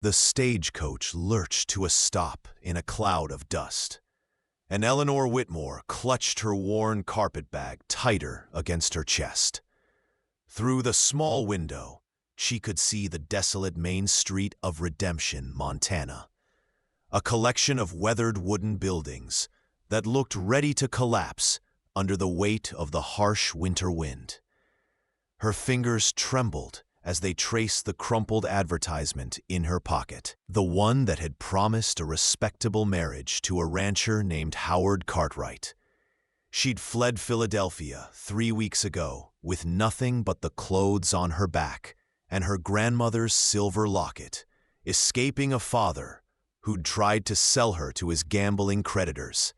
The stagecoach lurched to a stop in a cloud of dust, and Eleanor Whitmore clutched her worn carpetbag tighter against her chest. Through the small window, she could see the desolate main street of Redemption, Montana, a collection of weathered wooden buildings that looked ready to collapse under the weight of the harsh winter wind. Her fingers trembled as they traced the crumpled advertisement in her pocket, the one that had promised a respectable marriage to a rancher named Howard Cartwright. She'd fled Philadelphia 3 weeks ago with nothing but the clothes on her back and her grandmother's silver locket, escaping a father who'd tried to sell her to his gambling creditors.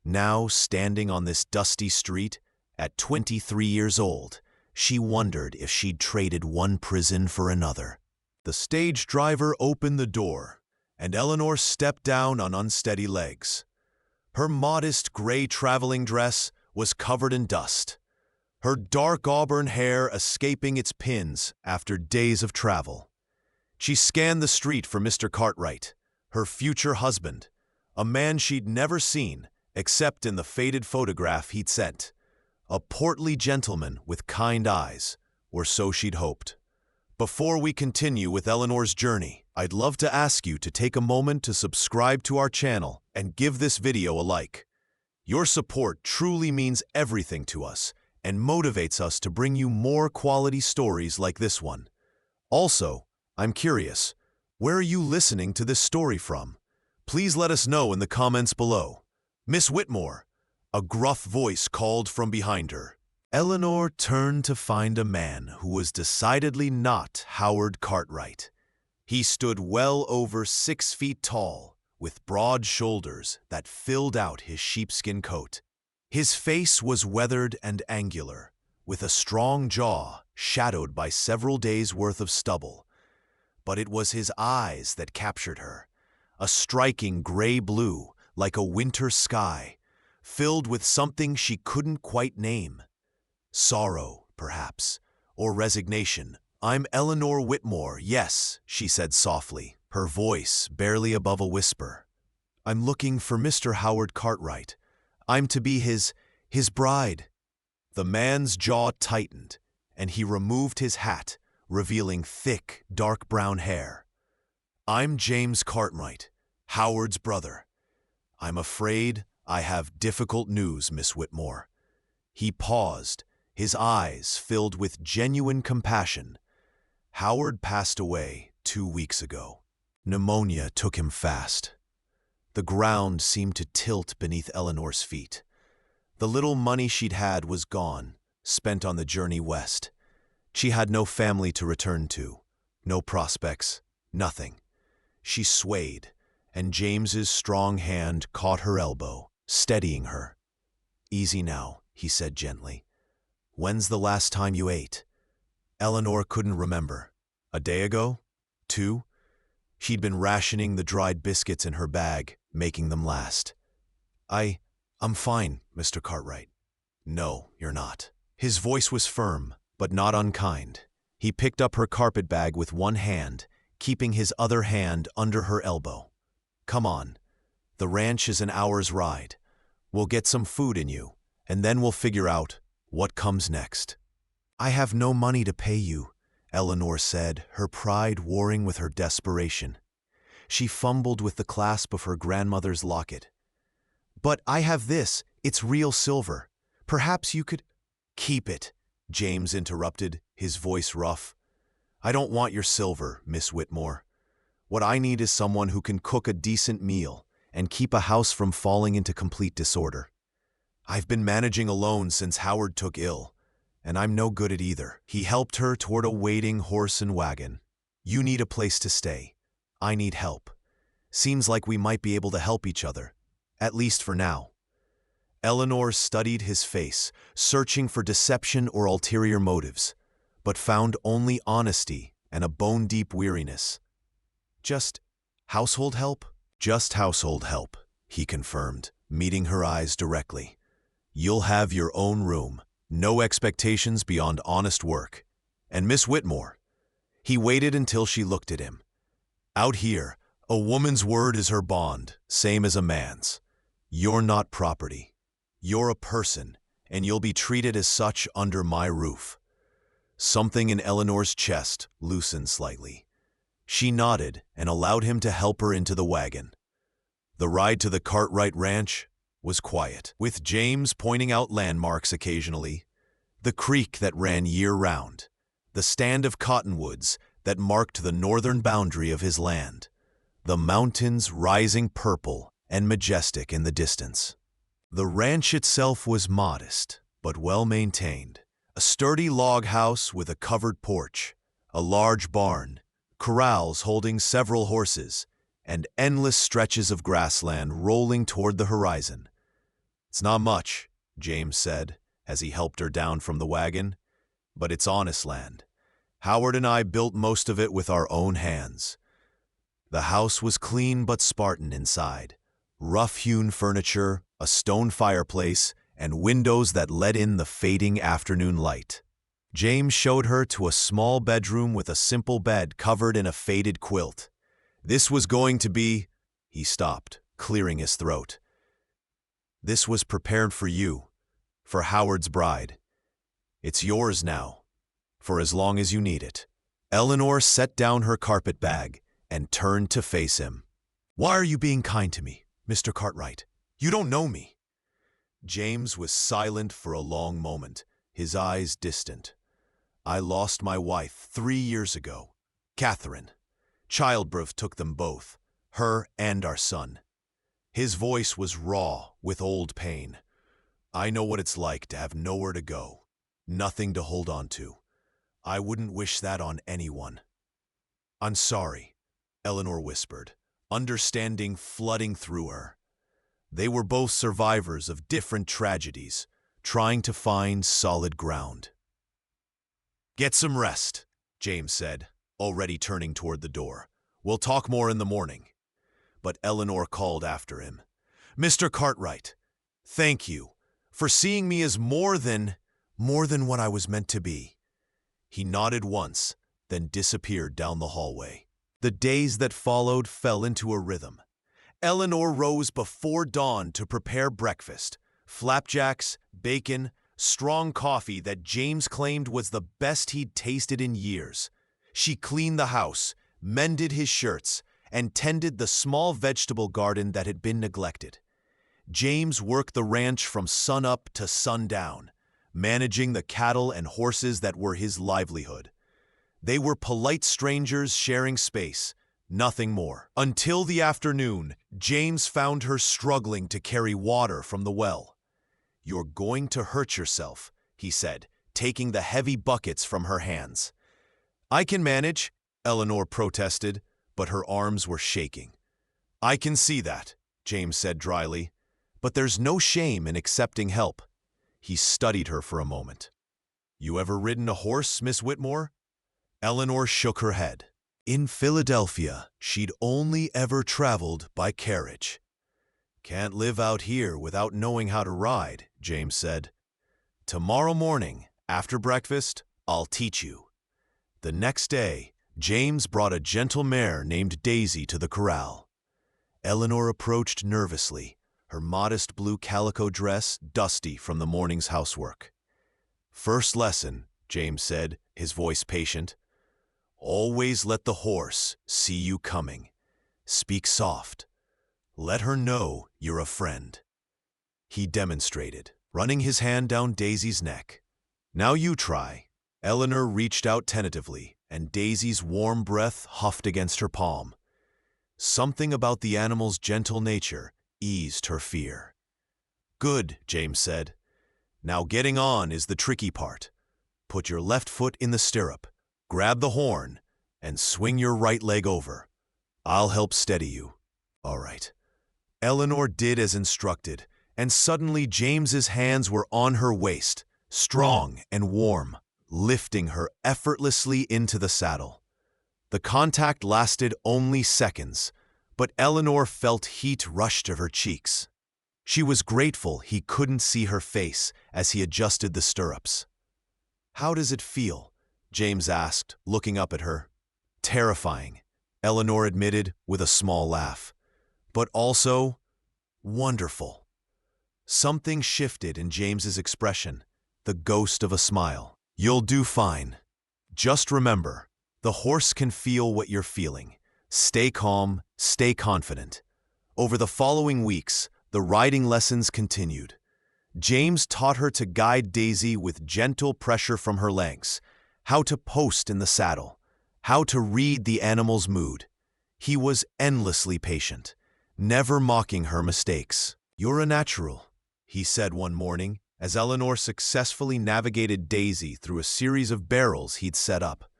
Now, standing on this dusty street, at 23 years old, she wondered if she'd traded one prison for another. The stage driver opened the door, and Eleanor stepped down on unsteady legs. Her modest gray traveling dress was covered in dust, her dark auburn hair escaping its pins after days of travel. She scanned the street for Mr. Cartwright, her future husband, a man she'd never seen except in the faded photograph he'd sent. A portly gentleman with kind eyes, or so she'd hoped. Before we continue with Eleanor's journey, I'd love to ask you to take a moment to subscribe to our channel and give this video a like. Your support truly means everything to us and motivates us to bring you more quality stories like this one. Also, I'm curious, where are you listening to this story from? Please let us know in the comments below. Miss Whitmore, a gruff voice called from behind her. Eleanor turned to find a man who was decidedly not Howard Cartwright. He stood well over 6 feet tall, with broad shoulders that filled out his sheepskin coat. His face was weathered and angular, with a strong jaw shadowed by several days' worth of stubble. But it was his eyes that captured her, a striking gray blue like a winter sky, filled with something she couldn't quite name. Sorrow, perhaps, or resignation. "I'm Eleanor Whitmore, yes," she said softly, her voice barely above a whisper. "I'm looking for Mr. Howard Cartwright. I'm to be his bride." The man's jaw tightened, and he removed his hat, revealing thick, dark brown hair. "I'm James Cartwright, Howard's brother. I'm afraid I have difficult news, Miss Whitmore." He paused, his eyes filled with genuine compassion. "Howard passed away 2 weeks ago. Pneumonia took him fast." The ground seemed to tilt beneath Eleanor's feet. The little money she'd had was gone, spent on the journey west. She had no family to return to, no prospects, nothing. She swayed, and James's strong hand caught her elbow, steadying her. "Easy now," he said gently. "When's the last time you ate?" Eleanor couldn't remember. A day ago? 2? She'd been rationing the dried biscuits in her bag, making them last. I'm fine, Mr. Cartwright." "No, you're not." His voice was firm, but not unkind. He picked up her carpetbag with one hand, keeping his other hand under her elbow. "Come on. The ranch is an hour's ride. We'll get some food in you, and then we'll figure out what comes next." "I have no money to pay you," Eleanor said, her pride warring with her desperation. She fumbled with the clasp of her grandmother's locket. "But I have this. It's real silver. Perhaps you could—" "Keep it," James interrupted, his voice rough. "I don't want your silver, Miss Whitmore. What I need is someone who can cook a decent meal and keep a house from falling into complete disorder. I've been managing alone since Howard took ill, and I'm no good at either." He helped her toward a waiting horse and wagon. "You need a place to stay. I need help. Seems like we might be able to help each other, at least for now." Eleanor studied his face, searching for deception or ulterior motives, but found only honesty and a bone-deep weariness. "Just household help?" "Just household help," he confirmed, meeting her eyes directly. "You'll have your own room, no expectations beyond honest work. And Miss Whitmore." He waited until she looked at him. Out here, a woman's word is her bond, same as a man's. You're not property. You're a person, and you'll be treated as such under my roof. Something in Eleanor's chest loosened slightly. She nodded and allowed him to help her into the wagon. The ride to the Cartwright Ranch was quiet, with James pointing out landmarks occasionally. The creek that ran year-round, the stand of cottonwoods that marked the northern boundary of his land, the mountains rising purple and majestic in the distance. The ranch itself was modest, but well-maintained. A sturdy log house with a covered porch, a large barn, corrals holding several horses, and endless stretches of grassland rolling toward the horizon. "It's not much," James said, as he helped her down from the wagon, "but it's honest land. Howard and I built most of it with our own hands." The house was clean but Spartan inside. Rough-hewn furniture, a stone fireplace, and windows that let in the fading afternoon light. James showed her to a small bedroom with a simple bed covered in a faded quilt. This was going to be... He stopped, clearing his throat. "This was prepared for you, for Howard's bride. It's yours now, for as long as you need it." Eleanor set down her carpet bag and turned to face him. "Why are you being kind to me, Mr. Cartwright? You don't know me." James was silent for a long moment, his eyes distant. "I lost my wife 3 years ago, Catherine. Childbirth took them both, her and our son." His voice was raw with old pain. "I know what it's like to have nowhere to go, nothing to hold on to. I wouldn't wish that on anyone." "I'm sorry," Eleanor whispered, understanding flooding through her. They were both survivors of different tragedies, trying to find solid ground. "Get some rest," James said, already turning toward the door. "We'll talk more in the morning." But Eleanor called after him. "Mr. Cartwright, thank you for seeing me as more than what I was meant to be." He nodded once, then disappeared down the hallway. The days that followed fell into a rhythm. Eleanor rose before dawn to prepare breakfast. Flapjacks, bacon, strong coffee that James claimed was the best he'd tasted in years. She cleaned the house, mended his shirts, and tended the small vegetable garden that had been neglected. James worked the ranch from sunup to sundown, managing the cattle and horses that were his livelihood. They were polite strangers sharing space, nothing more. Until the afternoon, James found her struggling to carry water from the well. "You're going to hurt yourself," he said, taking the heavy buckets from her hands. "I can manage," Eleanor protested, but her arms were shaking. "I can see that," James said dryly, "but there's no shame in accepting help." He studied her for a moment. "You ever ridden a horse, Miss Whitmore?" Eleanor shook her head. In Philadelphia, she'd only ever traveled by carriage. "Can't live out here without knowing how to ride," James said. "Tomorrow morning, after breakfast, I'll teach you." The next day, James brought a gentle mare named Daisy to the corral. Eleanor approached nervously, her modest blue calico dress dusty from the morning's housework. "First lesson," James said, his voice patient. "Always let the horse see you coming. Speak soft. Let her know you're a friend." He demonstrated, running his hand down Daisy's neck. "Now you try." Eleanor reached out tentatively, and Daisy's warm breath huffed against her palm. Something about the animal's gentle nature eased her fear. "Good," James said. "Now getting on is the tricky part. Put your left foot in the stirrup, grab the horn, and swing your right leg over. I'll help steady you." "All right." Eleanor did as instructed, and suddenly James's hands were on her waist, strong and warm, lifting her effortlessly into the saddle. The contact lasted only seconds, but Eleanor felt heat rush to her cheeks. She was grateful he couldn't see her face as he adjusted the stirrups. "How does it feel?" James asked, looking up at her. "Terrifying," Eleanor admitted with a small laugh. But also, wonderful. Something shifted in James's expression, the ghost of a smile. You'll do fine. Just remember, the horse can feel what you're feeling. Stay calm, stay confident. Over the following weeks, the riding lessons continued. James taught her to guide Daisy with gentle pressure from her legs, how to post in the saddle, how to read the animal's mood. He was endlessly patient, never mocking her mistakes. "You're a natural," he said one morning, as Eleanor successfully navigated Daisy through a series of barrels he'd set up.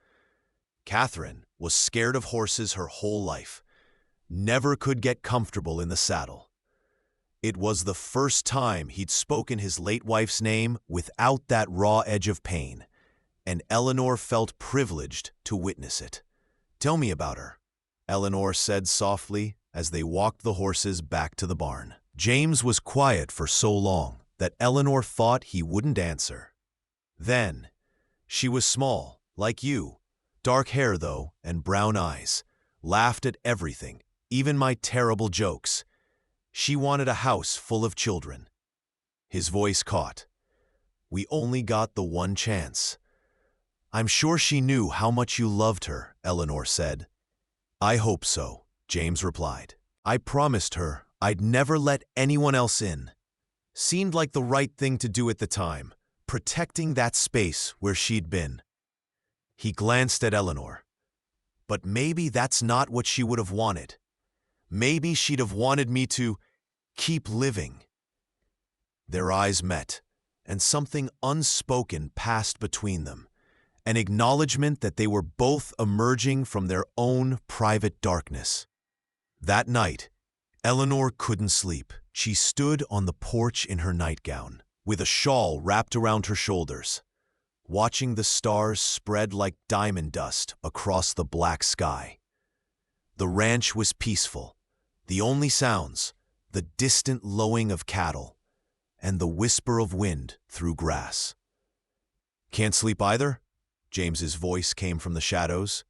Catherine was scared of horses her whole life, never could get comfortable in the saddle. It was the first time he'd spoken his late wife's name without that raw edge of pain, and Eleanor felt privileged to witness it. "Tell me about her," Eleanor said softly as they walked the horses back to the barn. James was quiet for so long that Eleanor thought he wouldn't answer. Then, "She was small, like you, dark hair though, and brown eyes, laughed at everything, even my terrible jokes. She wanted a house full of children." His voice caught. "We only got the one chance." "I'm sure she knew how much you loved her," Eleanor said. "I hope so," James replied. "I promised her I'd never let anyone else in. Seemed like the right thing to do at the time, protecting that space where she'd been." He glanced at Eleanor. "But maybe that's not what she would have wanted. Maybe she'd have wanted me to keep living." Their eyes met, and something unspoken passed between them, an acknowledgement that they were both emerging from their own private darkness. That night, Eleanor couldn't sleep. She stood on the porch in her nightgown, with a shawl wrapped around her shoulders, watching the stars spread like diamond dust across the black sky. The ranch was peaceful. The only sounds, the distant lowing of cattle, and the whisper of wind through grass. "Can't sleep either?" James's voice came from the shadows.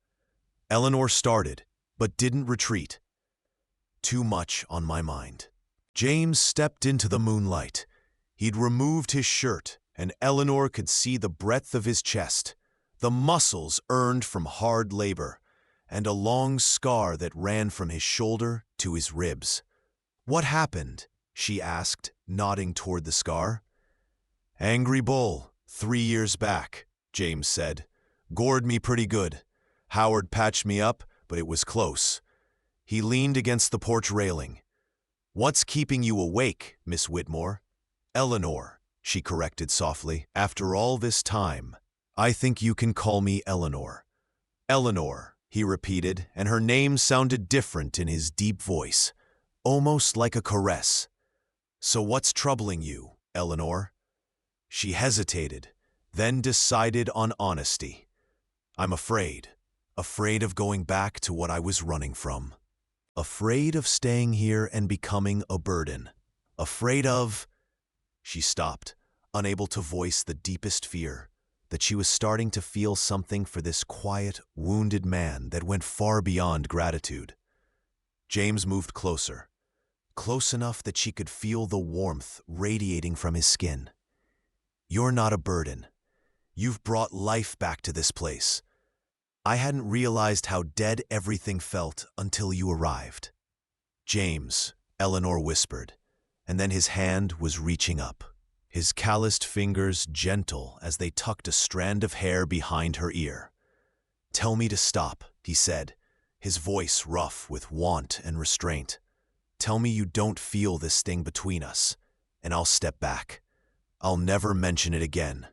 Eleanor started, but didn't retreat. "Too much on my mind." James stepped into the moonlight. He'd removed his shirt, and Eleanor could see the breadth of his chest, the muscles earned from hard labor, and a long scar that ran from his shoulder to his ribs. "What happened?" she asked, nodding toward the scar. "Angry bull, 3 years back," James said. "Gored me pretty good. Howard patched me up, but it was close." He leaned against the porch railing. "What's keeping you awake, Miss Whitmore?" "Eleanor," she corrected softly. "After all this time, I think you can call me Eleanor." "Eleanor," he repeated, and her name sounded different in his deep voice, almost like a caress. "So what's troubling you, Eleanor?" She hesitated, then decided on honesty. "I'm afraid of going back to what I was running from. Afraid of staying here and becoming a burden. Afraid of—" She stopped, unable to voice the deepest fear, that she was starting to feel something for this quiet, wounded man that went far beyond gratitude. James moved closer, close enough that she could feel the warmth radiating from his skin. "You're not a burden. You've brought life back to this place. I hadn't realized how dead everything felt until you arrived." "James," Eleanor whispered, and then his hand was reaching up, his calloused fingers gentle as they tucked a strand of hair behind her ear. "Tell me to stop," he said, his voice rough with want and restraint. "Tell me you don't feel this thing between us, and I'll step back. I'll never mention it again."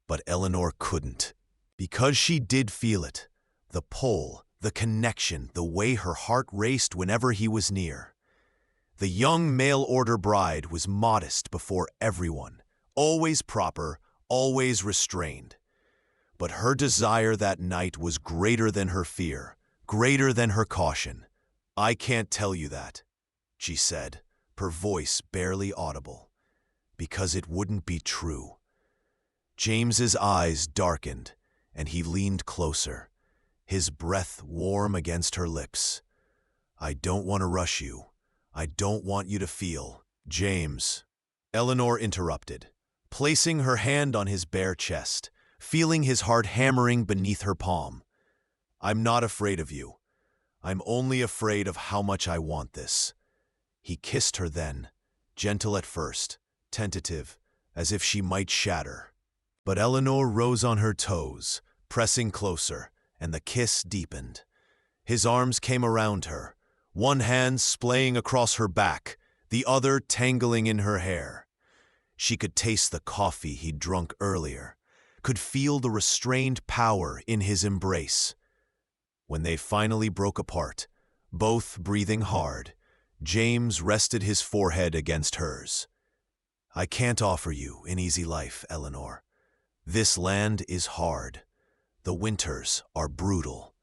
But Eleanor couldn't. Because she did feel it, the pull, the connection, the way her heart raced whenever he was near. The young mail-order bride was modest before everyone, always proper, always restrained. But her desire that night was greater than her fear, greater than her caution. "I can't tell you that," she said, her voice barely audible, "because it wouldn't be true." James's eyes darkened, and he leaned closer, his breath warm against her lips. "I don't want to rush you. I don't want you to feel." "James," Eleanor interrupted, placing her hand on his bare chest, feeling his heart hammering beneath her palm. "I'm not afraid of you. I'm only afraid of how much I want this." He kissed her then, gentle at first, tentative, as if she might shatter. But Eleanor rose on her toes, pressing closer, and the kiss deepened. His arms came around her, one hand splaying across her back, the other tangling in her hair. She could taste the coffee he'd drunk earlier, could feel the restrained power in his embrace. When they finally broke apart, both breathing hard, James rested his forehead against hers. "I can't offer you an easy life, Eleanor. This land is hard. The winters are brutal.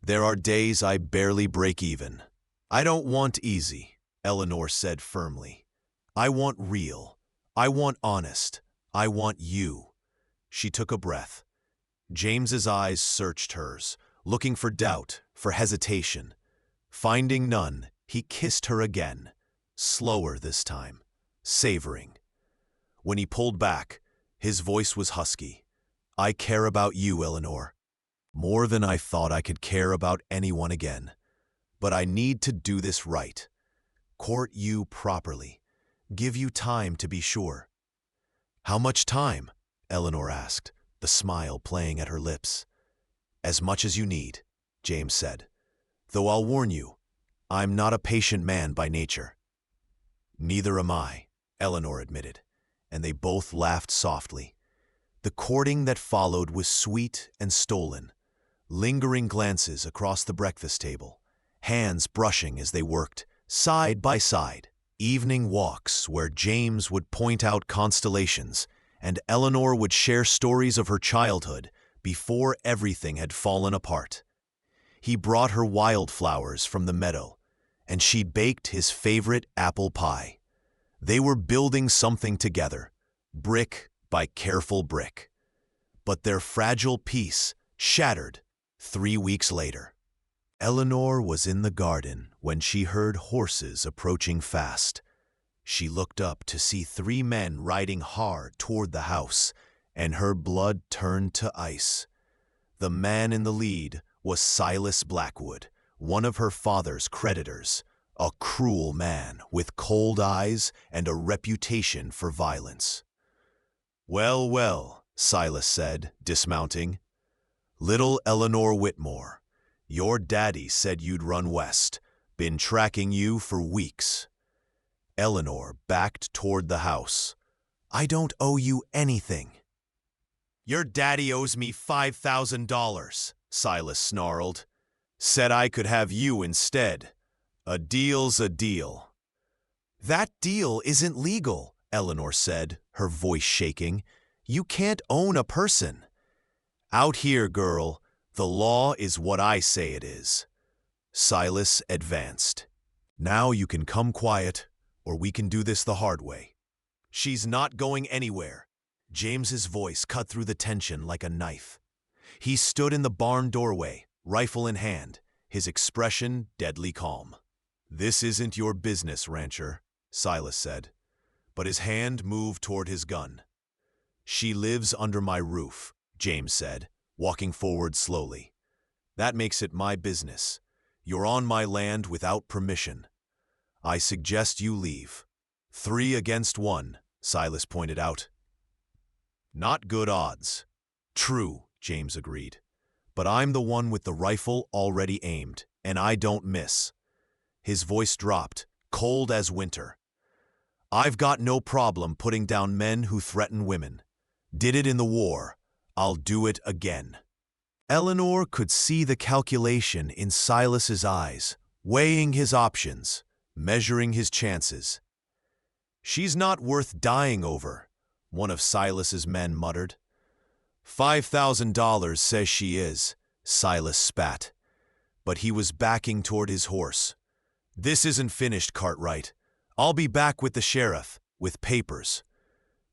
There are days I barely break even." "I don't want easy," Eleanor said firmly. "I want real. I want honest. I want you." She took a breath. James's eyes searched hers, looking for doubt, for hesitation. Finding none, he kissed her again, slower this time, savoring. When he pulled back, his voice was husky. "I care about you, Eleanor, more than I thought I could care about anyone again. But I need to do this right. Court you properly. Give you time to be sure." "How much time?" Eleanor asked, the smile playing at her lips. "As much as you need," James said. "Though I'll warn you, I'm not a patient man by nature." "Neither am I," Eleanor admitted, and they both laughed softly. The courting that followed was sweet and stolen, lingering glances across the breakfast table, hands brushing as they worked, side by side, evening walks where James would point out constellations and Eleanor would share stories of her childhood before everything had fallen apart. He brought her wildflowers from the meadow, and she baked his favorite apple pie. They were building something together, brick by careful brick. But their fragile peace shattered 3 weeks later. Eleanor was in the garden when she heard horses approaching fast. She looked up to see 3 men riding hard toward the house, and her blood turned to ice. The man in the lead was Silas Blackwood, one of her father's creditors, a cruel man with cold eyes and a reputation for violence. "Well, well," Silas said, dismounting. "Little Eleanor Whitmore, your daddy said you'd run west. Been tracking you for weeks." Eleanor backed toward the house. "I don't owe you anything." "Your daddy owes me $5,000, Silas snarled. "Said I could have you instead. A deal's a deal." "That deal isn't legal," Eleanor said, her voice shaking. "You can't own a person." "Out here, girl, the law is what I say it is." Silas advanced. "Now you can come quiet, or we can do this the hard way." "She's not going anywhere." James's voice cut through the tension like a knife. He stood in the barn doorway, rifle in hand, his expression deadly calm. "This isn't your business, rancher," Silas said, but his hand moved toward his gun. "She lives under my roof," James said, walking forward slowly. "That makes it my business. You're on my land without permission. I suggest you leave." 3 against 1, Silas pointed out. "Not good odds." "True," James agreed. "But I'm the one with the rifle already aimed, and I don't miss." His voice dropped, cold as winter. "I've got no problem putting down men who threaten women. Did it in the war. I'll do it again." Eleanor could see the calculation in Silas's eyes, weighing his options, measuring his chances. "She's not worth dying over," one of Silas's men muttered. $5,000 says she is," Silas spat. But he was backing toward his horse. "This isn't finished, Cartwright. I'll be back with the sheriff, with papers."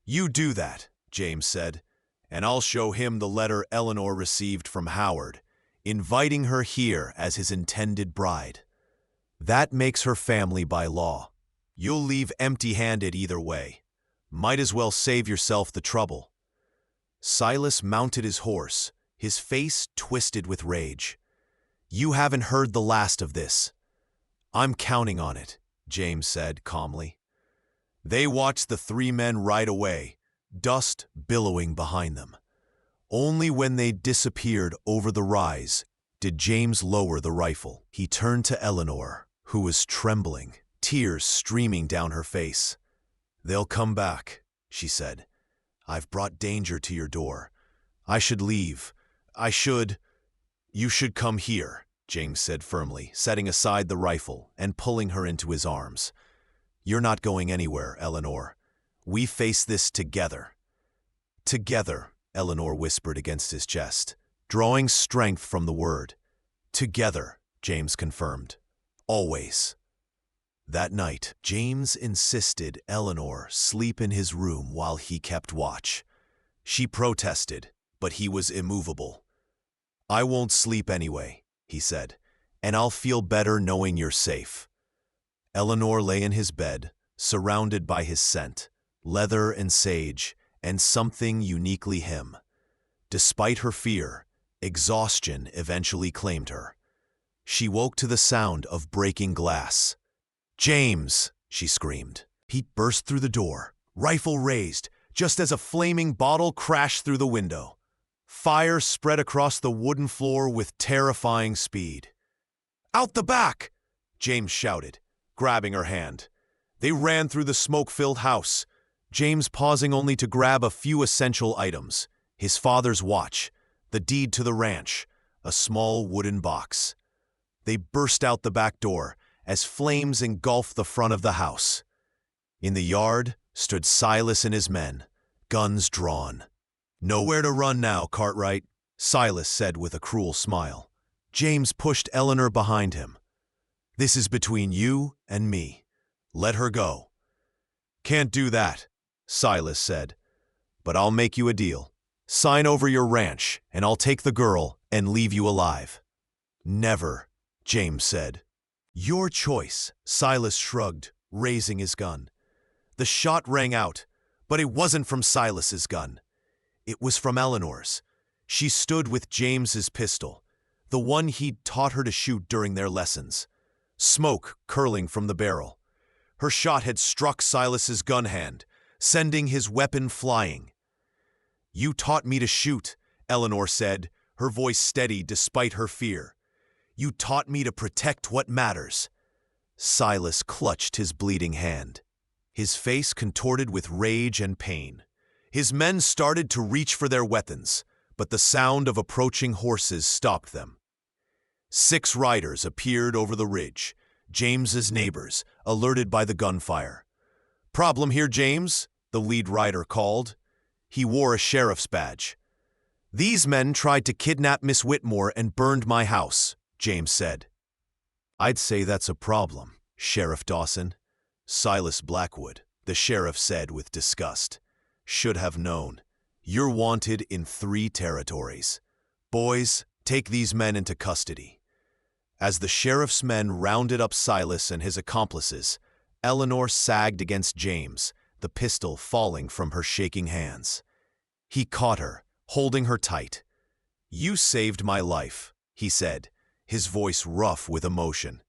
"You do that," James said, "and I'll show him the letter Eleanor received from Howard. inviting her here as his intended bride. That makes her family by law. You'll leave empty-handed either way. Might as well save yourself the trouble. Silas mounted his horse, his face twisted with rage. You haven't heard the last of this. I'm counting on it, James said calmly. They watched the three men ride away, dust billowing behind them. Only when they disappeared over the rise did James lower the rifle. He turned to Eleanor, who was trembling, tears streaming down her face. They'll come back, she said. I've brought danger to your door. I should leave. You should come here, James said firmly, setting aside the rifle and pulling her into his arms. You're not going anywhere, Eleanor. We face this together. Together, Eleanor whispered against his chest, drawing strength from the word. Together, James confirmed. Always. That night, James insisted Eleanor sleep in his room while he kept watch. She protested, but he was immovable. I won't sleep anyway, he said, and I'll feel better knowing you're safe. Eleanor lay in his bed, surrounded by his scent, leather and sage, and something uniquely him. Despite her fear, exhaustion eventually claimed her. She woke to the sound of breaking glass. James, she screamed. He burst through the door, rifle raised, just as a flaming bottle crashed through the window. Fire spread across the wooden floor with terrifying speed. Out the back! James shouted, grabbing her hand. They ran through the smoke-filled house, James pausing only to grab a few essential items: his father's watch, the deed to the ranch, a small wooden box. They burst out the back door as flames engulfed the front of the house. In the yard stood Silas and his men, guns drawn. Nowhere to run now, Cartwright, Silas said with a cruel smile. James pushed Eleanor behind him. This is between you and me. Let her go. Can't do that, Silas said, but I'll make you a deal. Sign over your ranch, and I'll take the girl and leave you alive. Never, James said. Your choice, Silas shrugged, raising his gun. The shot rang out, but it wasn't from Silas's gun. It was from Eleanor's. She stood with James's pistol, the one he'd taught her to shoot during their lessons. Smoke curling from the barrel. Her shot had struck Silas's gun hand, sending his weapon flying. You taught me to shoot, Eleanor said, her voice steady despite her fear. You taught me to protect what matters. Silas clutched his bleeding hand, his face contorted with rage and pain. His men started to reach for their weapons, but the sound of approaching horses stopped them. 6 riders appeared over the ridge, James's neighbors, alerted by the gunfire. Problem here, James? The lead rider called. He wore a sheriff's badge. These men tried to kidnap Miss Whitmore and burned my house, James said. I'd say that's a problem, Sheriff Dawson. Silas Blackwood, the sheriff said with disgust. Should have known. You're wanted in 3 territories. Boys, take these men into custody. As the sheriff's men rounded up Silas and his accomplices, Eleanor sagged against James, the pistol falling from her shaking hands. He caught her, holding her tight. You saved my life, he said, his voice rough with emotion.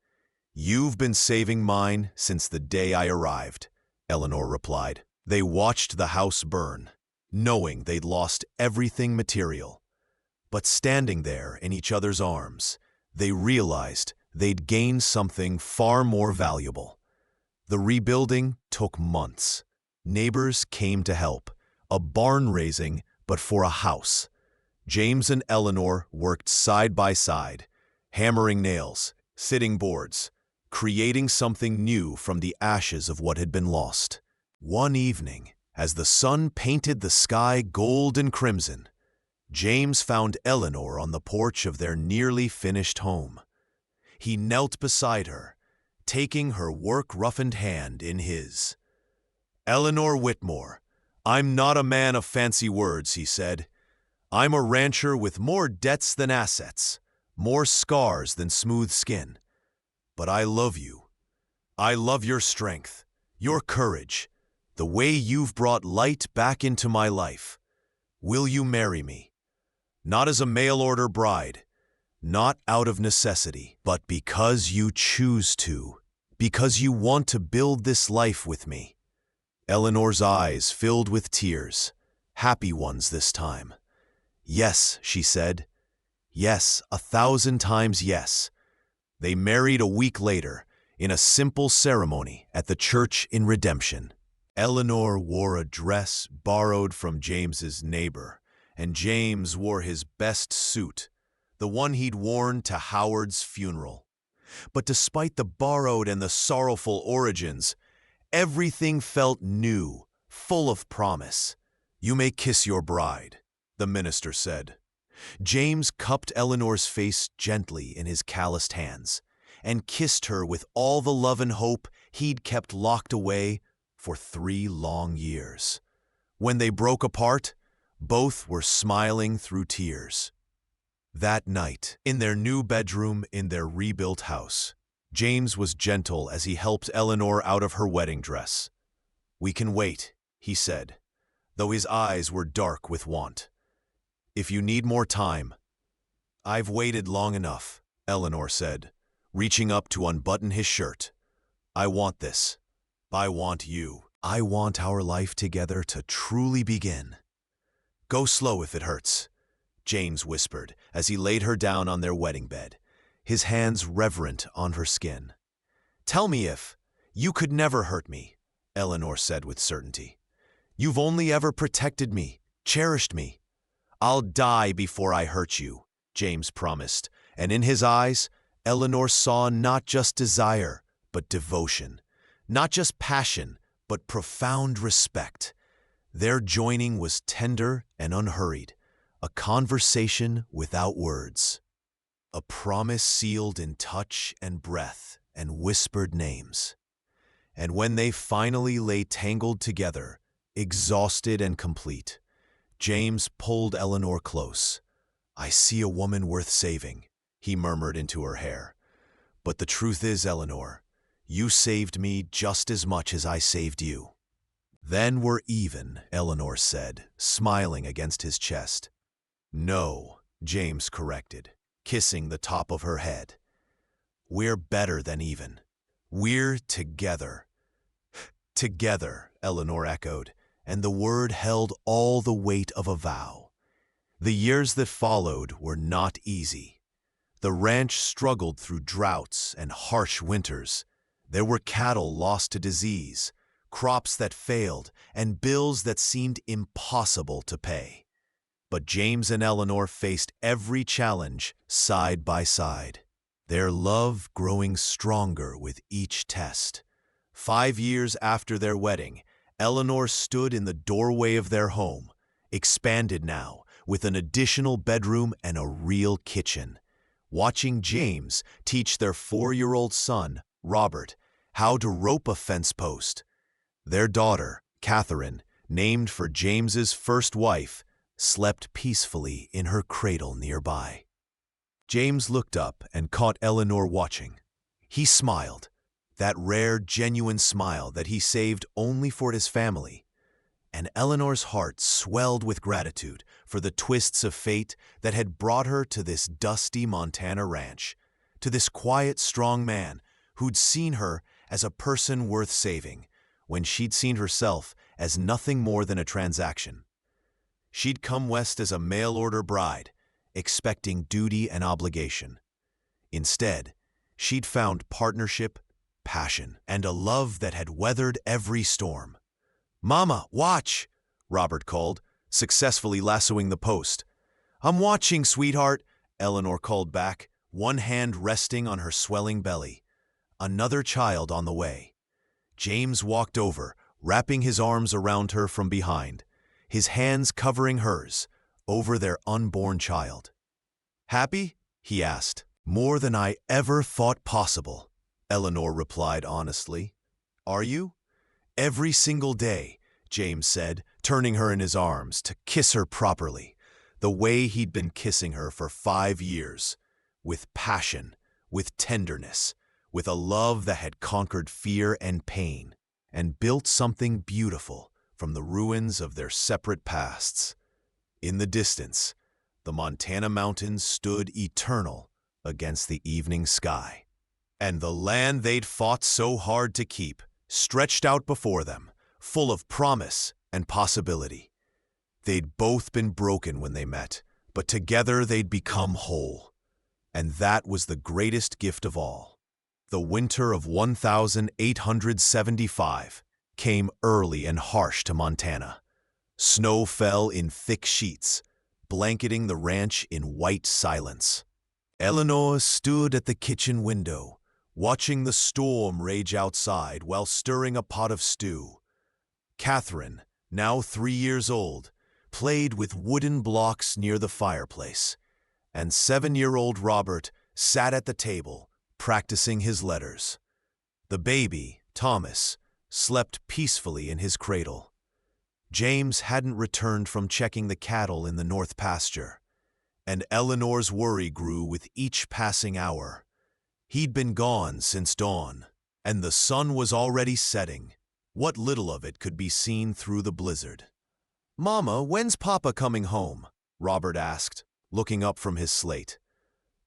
You've been saving mine since the day I arrived, Eleanor replied. They watched the house burn, knowing they'd lost everything material. But standing there in each other's arms, they realized they'd gained something far more valuable. The rebuilding took months. Neighbors came to help, a barn raising, but for a house. James and Eleanor worked side by side, hammering nails, sitting boards, creating something new from the ashes of what had been lost. One evening, as the sun painted the sky gold and crimson, James found Eleanor on the porch of their nearly finished home. He knelt beside her, taking her work-roughened hand in his. Eleanor Whitmore, I'm not a man of fancy words, he said. I'm a rancher with more debts than assets, more scars than smooth skin. But I love you. I love your strength, your courage, the way you've brought light back into my life. Will you marry me? Not as a mail-order bride, not out of necessity, but because you choose to, because you want to build this life with me. Eleanor's eyes filled with tears, happy ones this time. Yes, she said. Yes, 1,000 times yes. They married a week later, in a simple ceremony at the church in Redemption. Eleanor wore a dress borrowed from James's neighbor, and James wore his best suit, the one he'd worn to Howard's funeral. But despite the borrowed and the sorrowful origins, everything felt new, full of promise. "You may kiss your bride," the minister said. James cupped Eleanor's face gently in his calloused hands and kissed her with all the love and hope he'd kept locked away for 3 long years. When they broke apart, both were smiling through tears. That night, in their new bedroom in their rebuilt house, James was gentle as he helped Eleanor out of her wedding dress. "We can wait," he said, though his eyes were dark with want. "If you need more time." "I've waited long enough," Eleanor said, reaching up to unbutton his shirt. "I want this. I want you. I want our life together to truly begin." "Go slow if it hurts," James whispered as he laid her down on their wedding bed, his hands reverent on her skin. "Tell me if you could never hurt me," Eleanor said with certainty. "You've only ever protected me, cherished me." "I'll die before I hurt you," James promised, and in his eyes, Eleanor saw not just desire, but devotion, not just passion, but profound respect. Their joining was tender and unhurried, a conversation without words, a promise sealed in touch and breath and whispered names. And when they finally lay tangled together, exhausted and complete, James pulled Eleanor close. "I see a woman worth saving," he murmured into her hair. "But the truth is, Eleanor, you saved me just as much as I saved you." "Then we're even," Eleanor said, smiling against his chest. "No," James corrected, kissing the top of her head. "We're better than even. We're together." "Together," Eleanor echoed, and the word held all the weight of a vow. The years that followed were not easy. The ranch struggled through droughts and harsh winters. There were cattle lost to disease, crops that failed, and bills that seemed impossible to pay. But James and Eleanor faced every challenge side by side, their love growing stronger with each test. 5 years after their wedding, Eleanor stood in the doorway of their home, expanded now, with an additional bedroom and a real kitchen, watching James teach their 4-year-old son, Robert, how to rope a fence post. Their daughter, Catherine, named for James's first wife, slept peacefully in her cradle nearby. James looked up and caught Eleanor watching. He smiled, that rare, genuine smile that he saved only for his family. And Eleanor's heart swelled with gratitude for the twists of fate that had brought her to this dusty Montana ranch, to this quiet, strong man who'd seen her as a person worth saving, when she'd seen herself as nothing more than a transaction. She'd come west as a mail-order bride, expecting duty and obligation. Instead, she'd found partnership, passion, and a love that had weathered every storm. "Mama, watch!" Robert called, successfully lassoing the post. "I'm watching, sweetheart," Eleanor called back, one hand resting on her swelling belly. Another child on the way. James walked over, wrapping his arms around her from behind, his hands covering hers, over their unborn child. "Happy?" he asked. "More than I ever thought possible," Eleanor replied honestly. "Are you?" "Every single day," James said, turning her in his arms to kiss her properly, the way he'd been kissing her for 5 years, with passion, with tenderness, with a love that had conquered fear and pain, and built something beautiful from the ruins of their separate pasts. In the distance, the Montana mountains stood eternal against the evening sky. And the land they'd fought so hard to keep stretched out before them, full of promise and possibility. They'd both been broken when they met, but together they'd become whole. And that was the greatest gift of all. The winter of 1875 came early and harsh to Montana. Snow fell in thick sheets, blanketing the ranch in white silence. Eleanor stood at the kitchen window, watching the storm rage outside while stirring a pot of stew. Catherine, now 3 years old, played with wooden blocks near the fireplace, and 7-year-old Robert sat at the table, practicing his letters. The baby, Thomas, slept peacefully in his cradle. James hadn't returned from checking the cattle in the north pasture, and Eleanor's worry grew with each passing hour. He'd been gone since dawn, and the sun was already setting. What little of it could be seen through the blizzard. "Mama, when's Papa coming home?" Robert asked, looking up from his slate.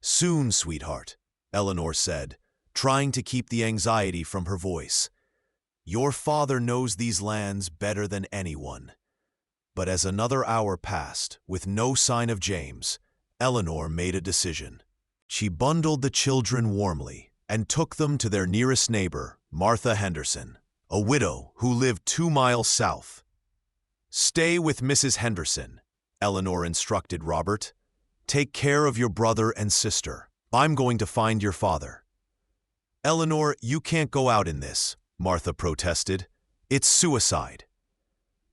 "Soon, sweetheart," Eleanor said, trying to keep the anxiety from her voice. "Your father knows these lands better than anyone." But as another hour passed, with no sign of James, Eleanor made a decision. She bundled the children warmly and took them to their nearest neighbor, Martha Henderson, a widow who lived 2 miles south. "Stay with Mrs. Henderson," Eleanor instructed Robert. "Take care of your brother and sister. I'm going to find your father." "Eleanor, you can't go out in this," Martha protested. "It's suicide."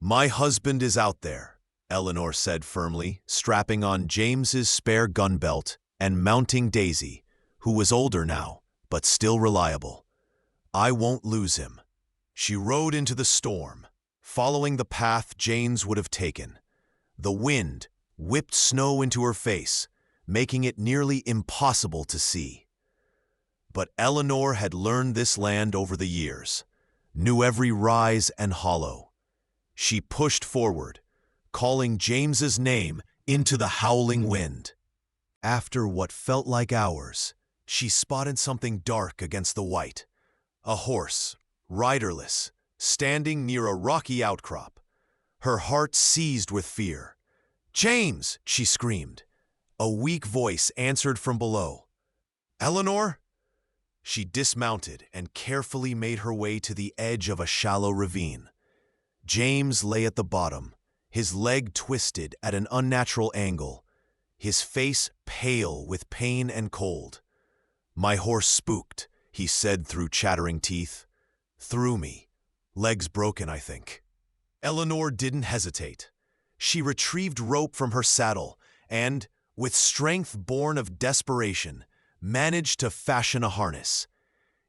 "My husband is out there," Eleanor said firmly, strapping on James's spare gun belt and mounting Daisy, who was older now, but still reliable. "I won't lose him." She rode into the storm, following the path James would have taken. The wind whipped snow into her face, making it nearly impossible to see. But Eleanor had learned this land over the years, knew every rise and hollow. She pushed forward, calling James's name into the howling wind. After what felt like hours, she spotted something dark against the white. A horse, riderless, standing near a rocky outcrop. Her heart seized with fear. "James!" she screamed. A weak voice answered from below. "Eleanor?" She dismounted and carefully made her way to the edge of a shallow ravine. James lay at the bottom, his leg twisted at an unnatural angle, his face pale with pain and cold. "My horse spooked," he said through chattering teeth. "Threw me. Legs broken, I think." Eleanor didn't hesitate. She retrieved rope from her saddle and, with strength born of desperation, managed to fashion a harness.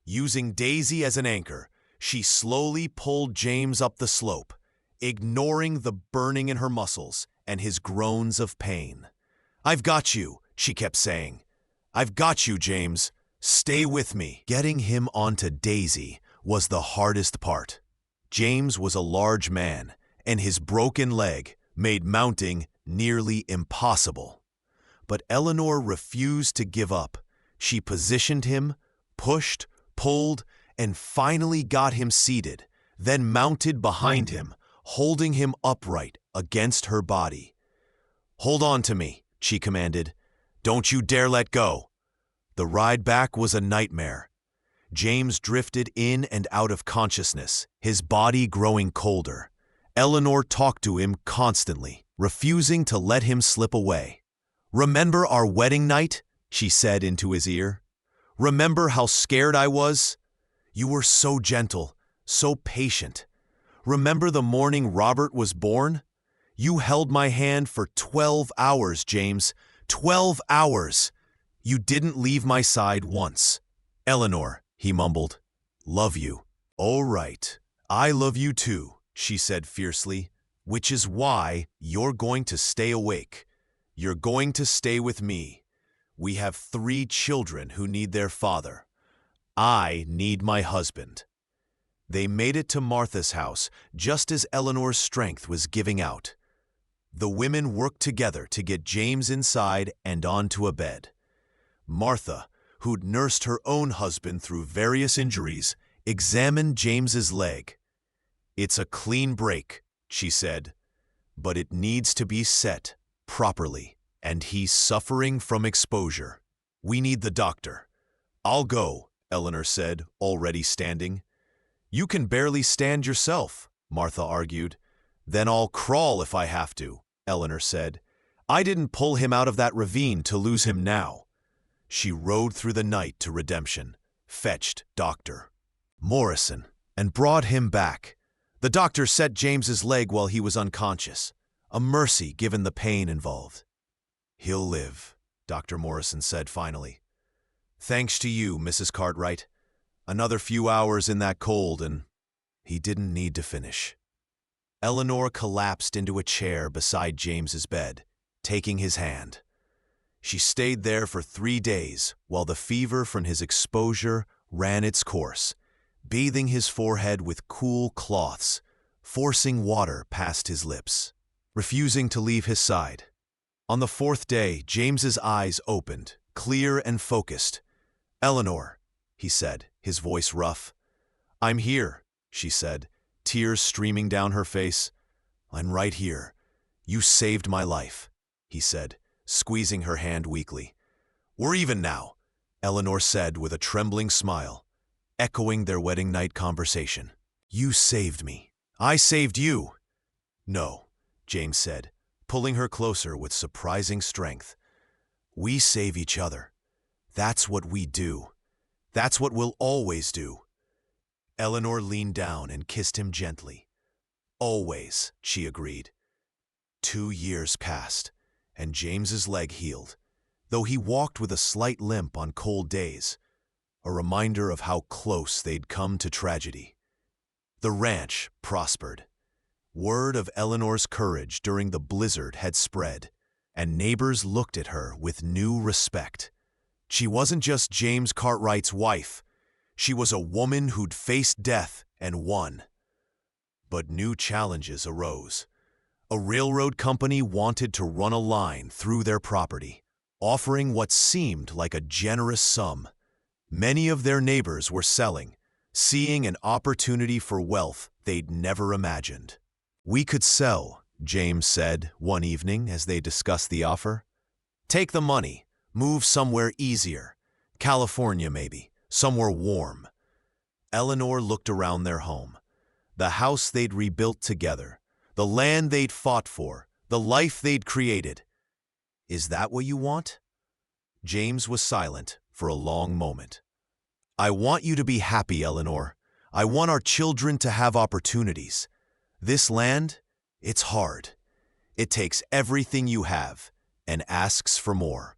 Using Daisy as an anchor, she slowly pulled James up the slope, ignoring the burning in her muscles and his groans of pain. "I've got you," she kept saying. "I've got you, James. Stay with me." Getting him onto Daisy was the hardest part. James was a large man, and his broken leg made mounting nearly impossible. But Eleanor refused to give up. She positioned him, pushed, pulled, and finally got him seated, then mounted behind him, holding him upright against her body. "Hold on to me," she commanded. "Don't you dare let go." The ride back was a nightmare. James drifted in and out of consciousness, his body growing colder. Eleanor talked to him constantly, refusing to let him slip away. "Remember our wedding night?" she said into his ear. "Remember how scared I was? You were so gentle, so patient. Remember the morning Robert was born? You held my hand for 12 hours, James. 12 hours! You didn't leave my side once." "Eleanor," he mumbled. "Love you." "All right, I love you too," she said fiercely, "which is why you're going to stay awake. You're going to stay with me. We have 3 children who need their father. I need my husband." They made it to Martha's house just as Eleanor's strength was giving out. The women worked together to get James inside and onto a bed. Martha, who'd nursed her own husband through various injuries, examined James's leg. "It's a clean break," she said, "but it needs to be set properly, and he's suffering from exposure. We need the doctor." "I'll go," Eleanor said, already standing. "You can barely stand yourself," Martha argued. "Then I'll crawl if I have to," Eleanor said. "I didn't pull him out of that ravine to lose him now." She rode through the night to Redemption, fetched Dr. Morrison, and brought him back. The doctor set James's leg while he was unconscious, a mercy given the pain involved. "He'll live," Dr. Morrison said finally. "Thanks to you, Mrs. Cartwright. Another few hours in that cold and—" He didn't need to finish. Eleanor collapsed into a chair beside James's bed, taking his hand. She stayed there for 3 days while the fever from his exposure ran its course, bathing his forehead with cool cloths, forcing water past his lips, refusing to leave his side. On the 4th day, James's eyes opened, clear and focused. "Eleanor," he said, his voice rough. "I'm here," she said, tears streaming down her face. "I'm right here. You saved my life," he said, squeezing her hand weakly. "We're even now," Eleanor said with a trembling smile, echoing their wedding night conversation. "You saved me. I saved you." "No," James said, pulling her closer with surprising strength. "We save each other. That's what we do. That's what we'll always do." Eleanor leaned down and kissed him gently. "Always," she agreed. 2 years passed, and James's leg healed, though he walked with a slight limp on cold days, a reminder of how close they'd come to tragedy. The ranch prospered. Word of Eleanor's courage during the blizzard had spread, and neighbors looked at her with new respect. She wasn't just James Cartwright's wife. She was a woman who'd faced death and won. But new challenges arose. A railroad company wanted to run a line through their property, offering what seemed like a generous sum. Many of their neighbors were selling, seeing an opportunity for wealth they'd never imagined. "We could sell," James said one evening as they discussed the offer. "Take the money, move somewhere easier. California maybe, somewhere warm." Eleanor looked around their home. The house they'd rebuilt together, the land they'd fought for, the life they'd created. "Is that what you want?" James was silent for a long moment. "I want you to be happy, Eleanor. I want our children to have opportunities. This land, it's hard. It takes everything you have and asks for more.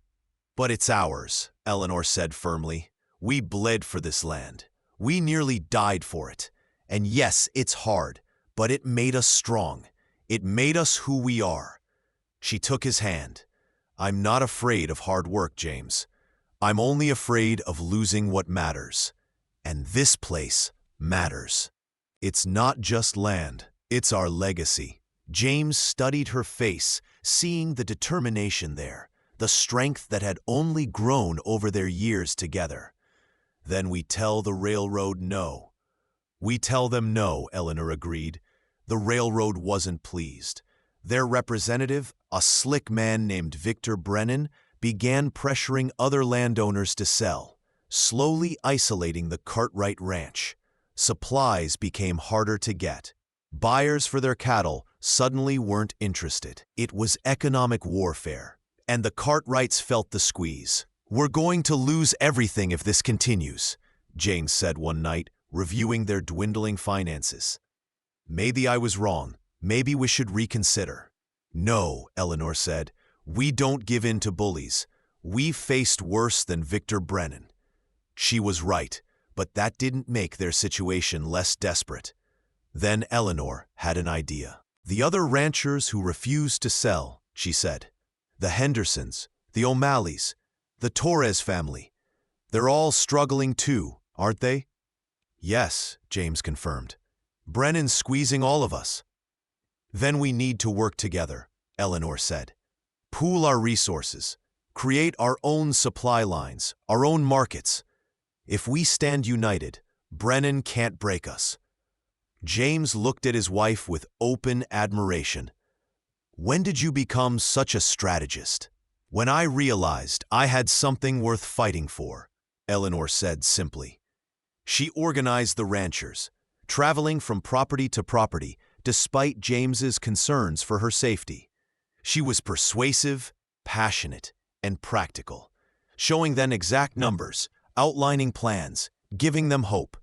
But it's ours," Eleanor said firmly. "We bled for this land. We nearly died for it. And yes, it's hard, but it made us strong. It made us who we are." She took his hand. "I'm not afraid of hard work, James. I'm only afraid of losing what matters. And this place matters. It's not just land, it's our legacy." James studied her face, seeing the determination there, the strength that had only grown over their years together. "Then we tell the railroad no." "We tell them no," Eleanor agreed. The railroad wasn't pleased. Their representative, a slick man named Victor Brennan, began pressuring other landowners to sell, slowly isolating the Cartwright Ranch. Supplies became harder to get. Buyers for their cattle suddenly weren't interested. It was economic warfare, and the Cartwrights felt the squeeze. "We're going to lose everything if this continues," James said one night, reviewing their dwindling finances. "Maybe I was wrong. Maybe we should reconsider." "No," Eleanor said. "We don't give in to bullies. We faced worse than Victor Brennan." She was right, but that didn't make their situation less desperate. Then Eleanor had an idea. "The other ranchers who refused to sell," she said. "The Hendersons, the O'Malleys, The Torres family. They're all struggling too, aren't they? Yes, James confirmed. Brennan's squeezing all of us. Then we need to work together, Eleanor said. Pool our resources. Create our own supply lines, our own markets. If we stand united, Brennan can't break us. James looked at his wife with open admiration. When did you become such a strategist? When I realized I had something worth fighting for, Eleanor said simply. She organized the ranchers, traveling from property to property despite James's concerns for her safety. She was persuasive, passionate, and practical, showing them exact numbers, outlining plans, giving them hope.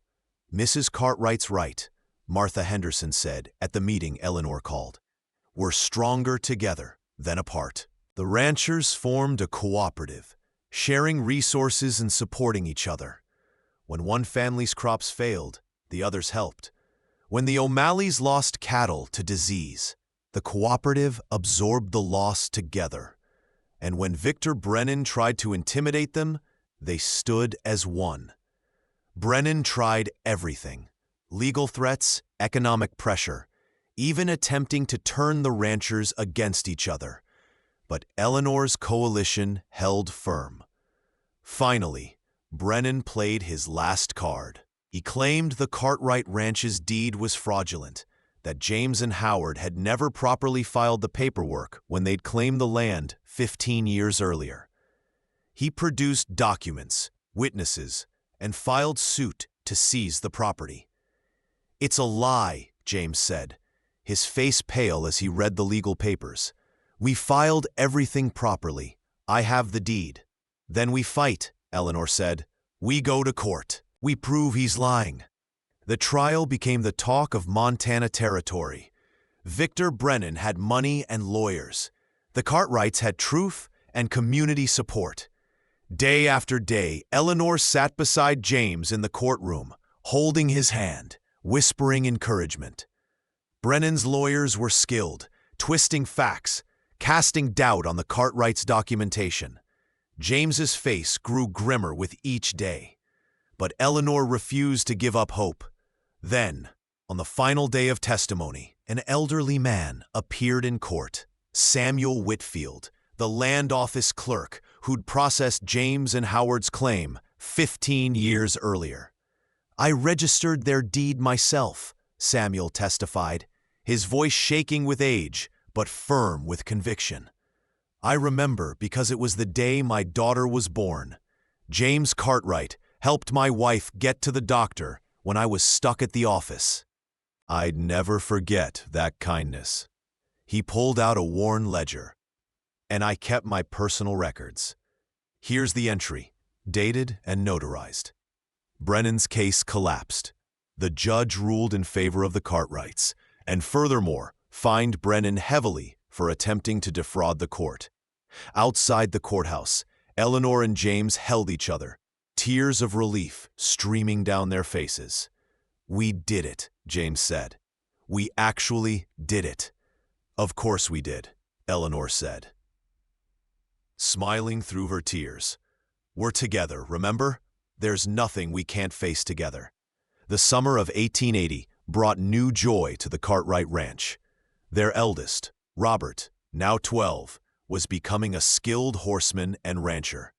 Mrs. Cartwright's right, Martha Henderson said at the meeting Eleanor called. We're stronger together than apart. The ranchers formed a cooperative, sharing resources and supporting each other. When one family's crops failed, the others helped. When the O'Malleys lost cattle to disease, the cooperative absorbed the loss together. And when Victor Brennan tried to intimidate them, they stood as one. Brennan tried everything: legal threats, economic pressure, even attempting to turn the ranchers against each other. But Eleanor's coalition held firm. Finally, Brennan played his last card. He claimed the Cartwright Ranch's deed was fraudulent, that James and Howard had never properly filed the paperwork when they'd claimed the land 15 years earlier. He produced documents, witnesses, and filed suit to seize the property. It's a lie, James said, his face pale as he read the legal papers. We filed everything properly. I have the deed. Then we fight, Eleanor said. We go to court. We prove he's lying. The trial became the talk of Montana territory. Victor Brennan had money and lawyers. The Cartwrights had truth and community support. Day after day, Eleanor sat beside James in the courtroom, holding his hand, whispering encouragement. Brennan's lawyers were skilled, twisting facts, casting doubt on the Cartwrights' documentation. James's face grew grimmer with each day. But Eleanor refused to give up hope. Then, on the final day of testimony, an elderly man appeared in court. Samuel Whitfield, the land office clerk who'd processed James and Howard's claim 15 years earlier. I registered their deed myself, Samuel testified, his voice shaking with age, but firm with conviction. I remember because it was the day my daughter was born. James Cartwright helped my wife get to the doctor when I was stuck at the office. I'd never forget that kindness. He pulled out a worn ledger, and I kept my personal records. Here's the entry, dated and notarized. Brennan's case collapsed. The judge ruled in favor of the Cartwrights, and furthermore, fined Brennan heavily for attempting to defraud the court. Outside the courthouse, Eleanor and James held each other, tears of relief streaming down their faces. We did it, James said. We actually did it. Of course we did, Eleanor said, smiling through her tears. We're together, remember? There's nothing we can't face together. The summer of 1880 brought new joy to the Cartwright Ranch. Their eldest, Robert, now 12, was becoming a skilled horseman and rancher.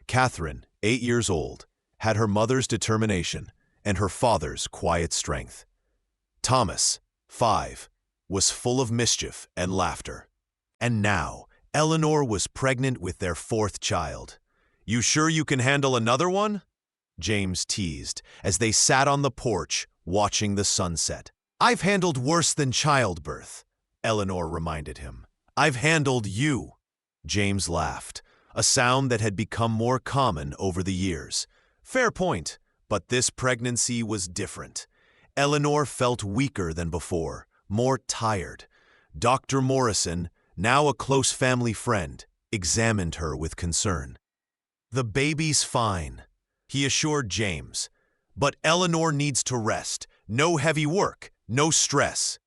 Catherine, 8 years old, had her mother's determination and her father's quiet strength. Thomas, 5, was full of mischief and laughter. And now, Eleanor was pregnant with their 4th child. You sure you can handle another one? James teased as they sat on the porch watching the sunset. I've handled worse than childbirth, Eleanor reminded him. I've handled you. James laughed, a sound that had become more common over the years. Fair point, but this pregnancy was different. Eleanor felt weaker than before, more tired. Dr. Morrison, now a close family friend, examined her with concern. The baby's fine, he assured James, but Eleanor needs to rest. No heavy work, no stress.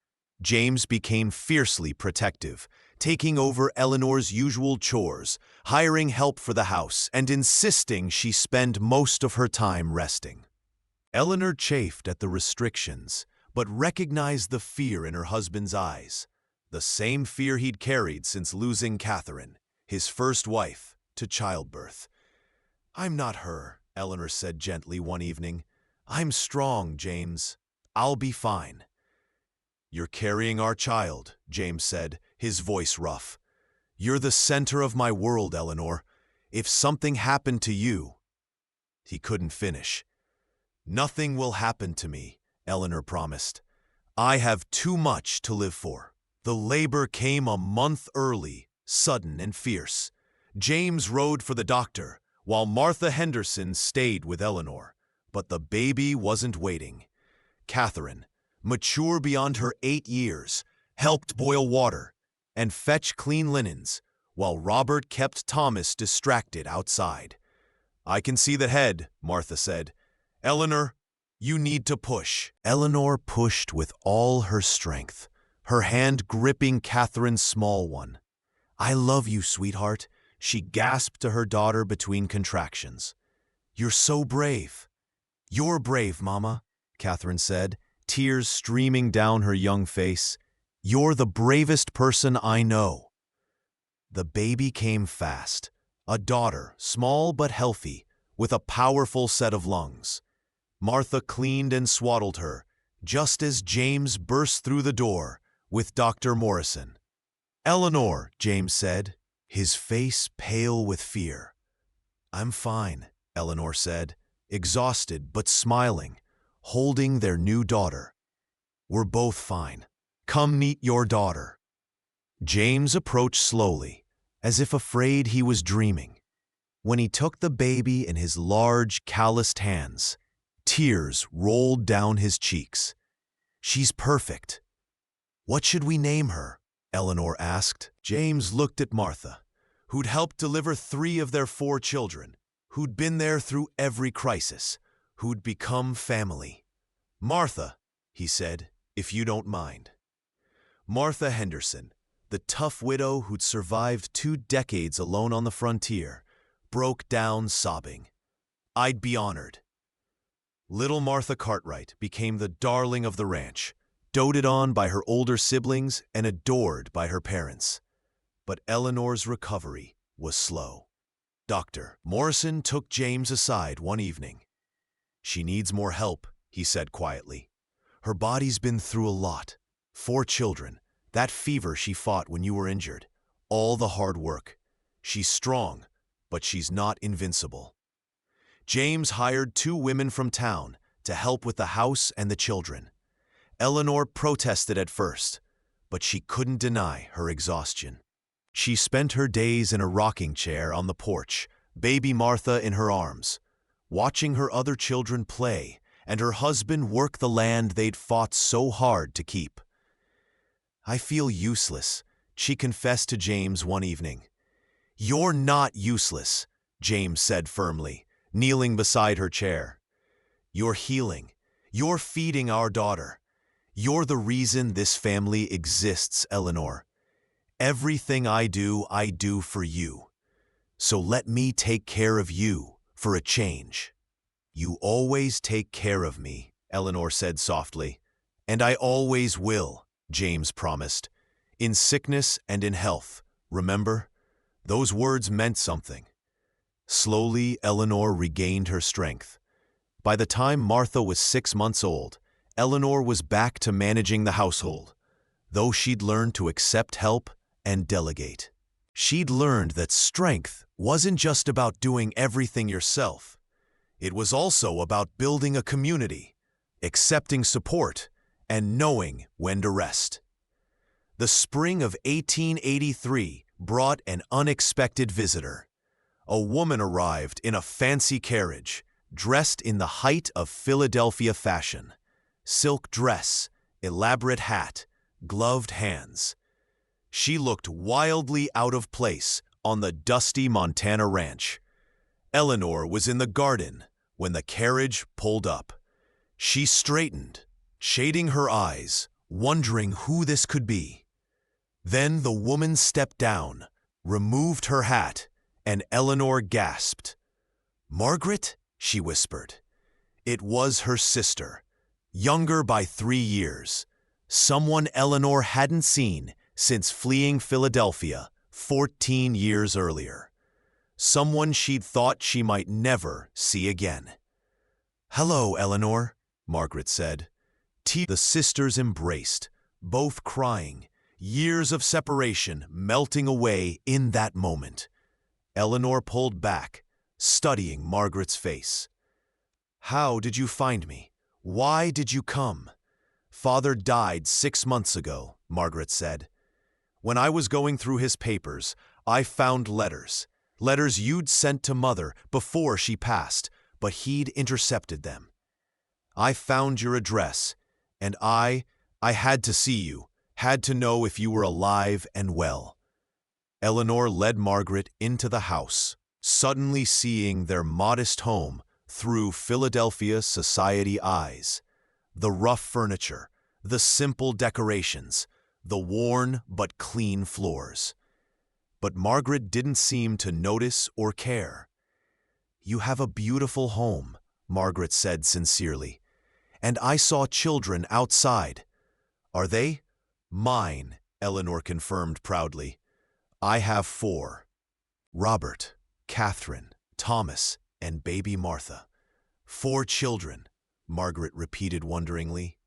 James became fiercely protective, taking over Eleanor's usual chores, hiring help for the house, and insisting she spend most of her time resting. Eleanor chafed at the restrictions, but recognized the fear in her husband's eyes, the same fear he'd carried since losing Catherine, his first wife, to childbirth. "I'm not her," Eleanor said gently one evening. "I'm strong, James. I'll be fine." "You're carrying our child," James said, his voice rough. "You're the center of my world, Eleanor. If something happened to you—" He couldn't finish. "Nothing will happen to me," Eleanor promised. "I have too much to live for." The labor came a month early, sudden and fierce. James rode for the doctor, while Martha Henderson stayed with Eleanor. But the baby wasn't waiting. Catherine, mature beyond her 8 years, helped boil water and fetch clean linens, while Robert kept Thomas distracted outside. "I can see the head," Martha said. "Eleanor, you need to push." Eleanor pushed with all her strength, her hand gripping Catherine's small one. "I love you, sweetheart," she gasped to her daughter between contractions. "You're so brave." "You're brave, Mama," Catherine said, tears streaming down her young face. "You're the bravest person I know." The baby came fast, a daughter, small but healthy, with a powerful set of lungs. Martha cleaned and swaddled her, just as James burst through the door with Dr. Morrison. "Eleanor," James said, his face pale with fear. "I'm fine," Eleanor said, exhausted but smiling, holding their new daughter. "We're both fine. Come meet your daughter." James approached slowly, as if afraid he was dreaming. When he took the baby in his large, calloused hands, tears rolled down his cheeks. "She's perfect." "What should we name her?" Eleanor asked. James looked at Martha, who'd helped deliver 3 of their 4 children, who'd been there through every crisis, who'd become family. "Martha," he said, "if you don't mind." Martha Henderson, the tough widow who'd survived 2 decades alone on the frontier, broke down sobbing. "I'd be honored." Little Martha Cartwright became the darling of the ranch, doted on by her older siblings and adored by her parents. But Eleanor's recovery was slow. Dr. Morrison took James aside one evening. "She needs more help," he said quietly. "Her body's been through a lot. 4 children, that fever she fought when you were injured, all the hard work. She's strong, but she's not invincible." James hired 2 women from town to help with the house and the children. Eleanor protested at first, but she couldn't deny her exhaustion. She spent her days in a rocking chair on the porch, baby Martha in her arms, watching her other children play and her husband work the land they'd fought so hard to keep. "I feel useless," she confessed to James one evening. "You're not useless," James said firmly, kneeling beside her chair. "You're healing. You're feeding our daughter. You're the reason this family exists, Eleanor. Everything I do for you. So let me take care of you for a change." "You always take care of me," Eleanor said softly. "And I always will," James promised. "In sickness and in health, remember? Those words meant something." Slowly, Eleanor regained her strength. By the time Martha was 6 months old, Eleanor was back to managing the household, though she'd learned to accept help and delegate. She'd learned that strength wasn't just about doing everything yourself. It was also about building a community, accepting support, and knowing when to rest. The spring of 1883 brought an unexpected visitor. A woman arrived in a fancy carriage, dressed in the height of Philadelphia fashion. Silk dress, elaborate hat, gloved hands. She looked wildly out of place on the dusty Montana ranch. Eleanor was in the garden when the carriage pulled up. She straightened, shading her eyes, wondering who this could be. Then the woman stepped down, removed her hat, and Eleanor gasped. "Margaret?" she whispered. It was her sister, younger by 3 years, someone Eleanor hadn't seen since fleeing Philadelphia 14 years earlier, someone she'd thought she might never see again. "Hello, Eleanor," Margaret said. The sisters embraced, both crying, years of separation melting away in that moment. Eleanor pulled back, studying Margaret's face. "How did you find me? Why did you come?" "Father died 6 months ago," Margaret said. "When I was going through his papers, I found letters you'd sent to Mother before she passed, but he'd intercepted them. I found your address, and I had to see you, had to know if you were alive and well." Eleanor led Margaret into the house, suddenly seeing their modest home through Philadelphia society eyes. The rough furniture, the simple decorations, the worn but clean floors. But Margaret didn't seem to notice or care. "You have a beautiful home," Margaret said sincerely. "And I saw children outside." "Are they?" "Mine," Eleanor confirmed proudly. "I have 4. Robert, Catherine, Thomas, and baby Martha." "4 children," Margaret repeated wonderingly.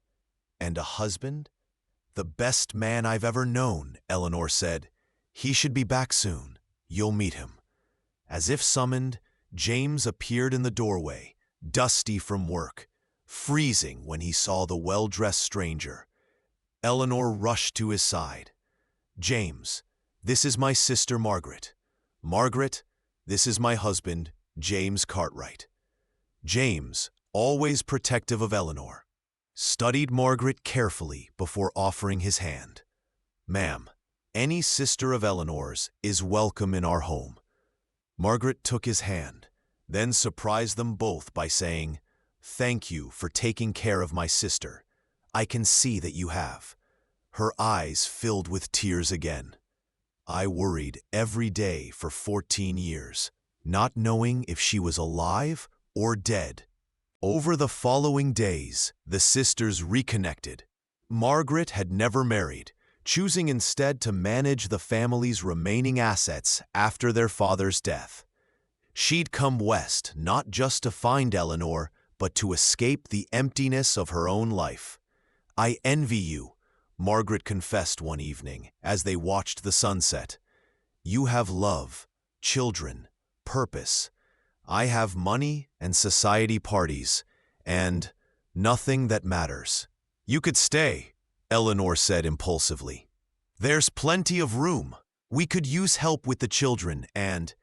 "And a husband?" "The best man I've ever known," Eleanor said. "He should be back soon. You'll meet him." As if summoned, James appeared in the doorway, dusty from work, freezing when he saw the well-dressed stranger. Eleanor rushed to his side. "James, this is my sister Margaret. Margaret, this is my husband, James Cartwright." James, always protective of Eleanor, studied Margaret carefully before offering his hand. "Ma'am, any sister of Eleanor's is welcome in our home." Margaret took his hand, then surprised them both by saying, "Thank you for taking care of my sister. I can see that you have." Her eyes filled with tears again. "I worried every day for 14 years, not knowing if she was alive or dead." Over the following days, the sisters reconnected. Margaret had never married, choosing instead to manage the family's remaining assets after their father's death. She'd come west not just to find Eleanor, but to escape the emptiness of her own life. "I envy you," Margaret confessed one evening as they watched the sunset. "You have love, children, purpose. I have money and society parties, and nothing that matters." "You could stay," Eleanor said impulsively. "There's plenty of room. We could use help with the children, and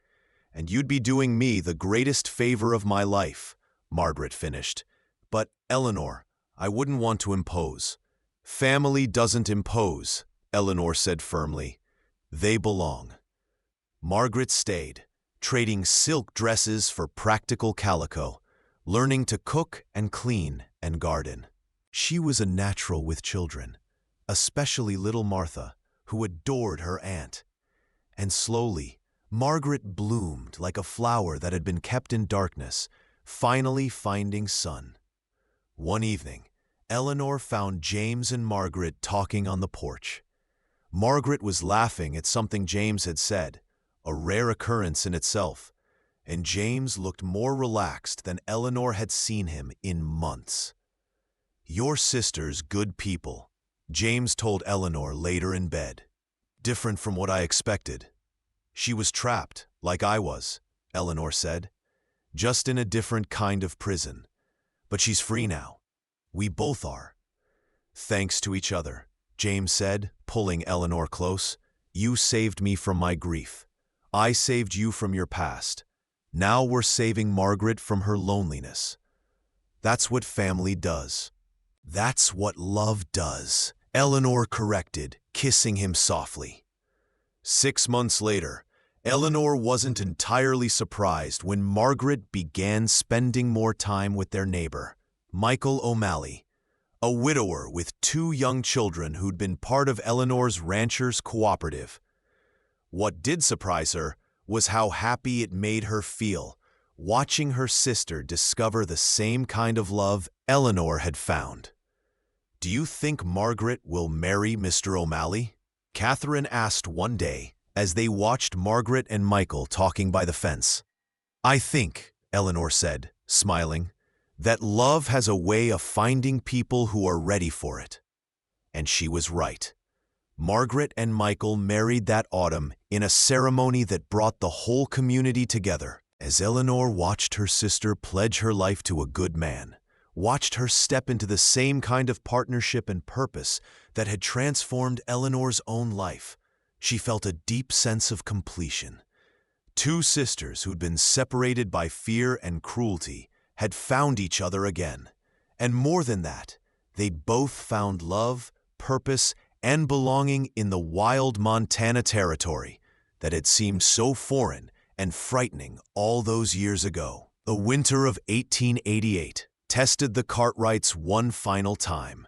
you'd be doing me the greatest favor of my life," Margaret finished. "But, Eleanor, I wouldn't want to impose." "Family doesn't impose," Eleanor said firmly. "They belong." Margaret stayed, trading silk dresses for practical calico, learning to cook and clean and garden. She was a natural with children, especially little Martha, who adored her aunt. And slowly, Margaret bloomed like a flower that had been kept in darkness, finally finding sun. One evening, Eleanor found James and Margaret talking on the porch. Margaret was laughing at something James had said, a rare occurrence in itself, and James looked more relaxed than Eleanor had seen him in months. "Your sister's good people," James told Eleanor later in bed. "Different from what I expected." "She was trapped, like I was," Eleanor said, "just in a different kind of prison. But she's free now. We both are." "Thanks to each other," James said, pulling Eleanor close. "You saved me from my grief. I saved you from your past. Now we're saving Margaret from her loneliness. That's what family does." "That's what love does," Eleanor corrected, kissing him softly. 6 months later, Eleanor wasn't entirely surprised when Margaret began spending more time with their neighbor, Michael O'Malley, a widower with 2 young children who'd been part of Eleanor's ranchers' cooperative. What did surprise her was how happy it made her feel, watching her sister discover the same kind of love Eleanor had found. "Do you think Margaret will marry Mr. O'Malley?" Catherine asked one day as they watched Margaret and Michael talking by the fence. "I think," Eleanor said, smiling, "that love has a way of finding people who are ready for it." And she was right. Margaret and Michael married that autumn in a ceremony that brought the whole community together. As Eleanor watched her sister pledge her life to a good man, watched her step into the same kind of partnership and purpose that had transformed Eleanor's own life, she felt a deep sense of completion. 2 sisters who'd been separated by fear and cruelty had found each other again. And more than that, they'd both found love, purpose, and belonging in the wild Montana territory that had seemed so foreign and frightening all those years ago. The winter of 1888 tested the Cartwrights one final time.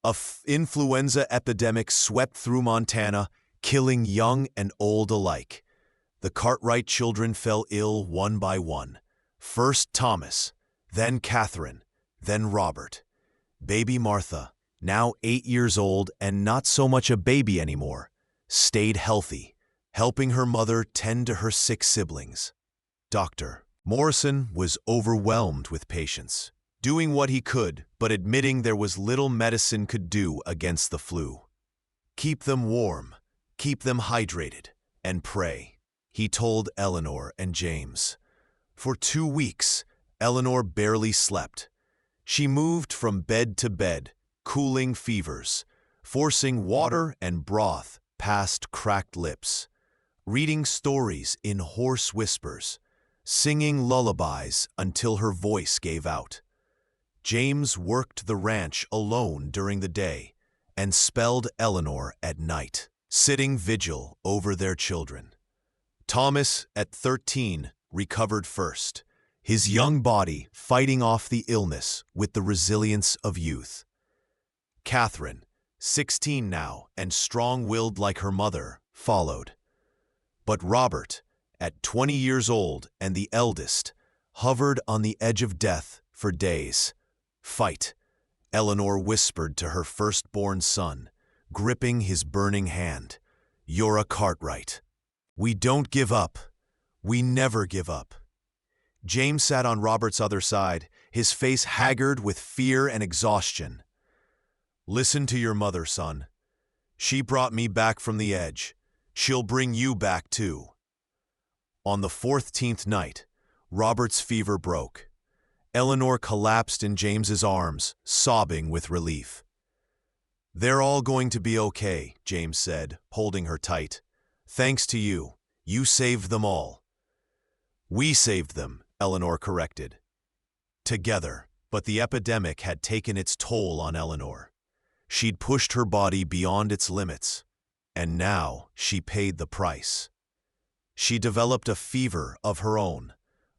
An influenza epidemic swept through Montana, killing young and old alike. The Cartwright children fell ill one by one. First Thomas, then Catherine, then Robert. Baby Martha, now 8 years old and not so much a baby anymore, stayed healthy, helping her mother tend to her sick siblings. Dr. Morrison was overwhelmed with patients, doing what he could, but admitting there was little medicine could do against the flu. "Keep them warm, keep them hydrated, and pray," he told Eleanor and James. For 2 weeks, Eleanor barely slept. She moved from bed to bed, cooling fevers, forcing water and broth past cracked lips, reading stories in hoarse whispers, singing lullabies until her voice gave out. James worked the ranch alone during the day and spelled Eleanor at night, sitting vigil over their children. Thomas, at 13, recovered first, his young body fighting off the illness with the resilience of youth. Catherine, 16 now and strong-willed like her mother, followed. But Robert, at 20 years old and the eldest, hovered on the edge of death for days. "Fight," Eleanor whispered to her firstborn son, gripping his burning hand. "You're a Cartwright. We don't give up. We never give up." James sat on Robert's other side, his face haggard with fear and exhaustion. "Listen to your mother, son. She brought me back from the edge. She'll bring you back too." On the 14th night, Robert's fever broke. Eleanor collapsed in James's arms, sobbing with relief. "They're all going to be okay," James said, holding her tight. "Thanks to you. You saved them all." "We saved them," Eleanor corrected. Together, but the epidemic had taken its toll on Eleanor. She'd pushed her body beyond its limits, and now she paid the price. She developed a fever of her own,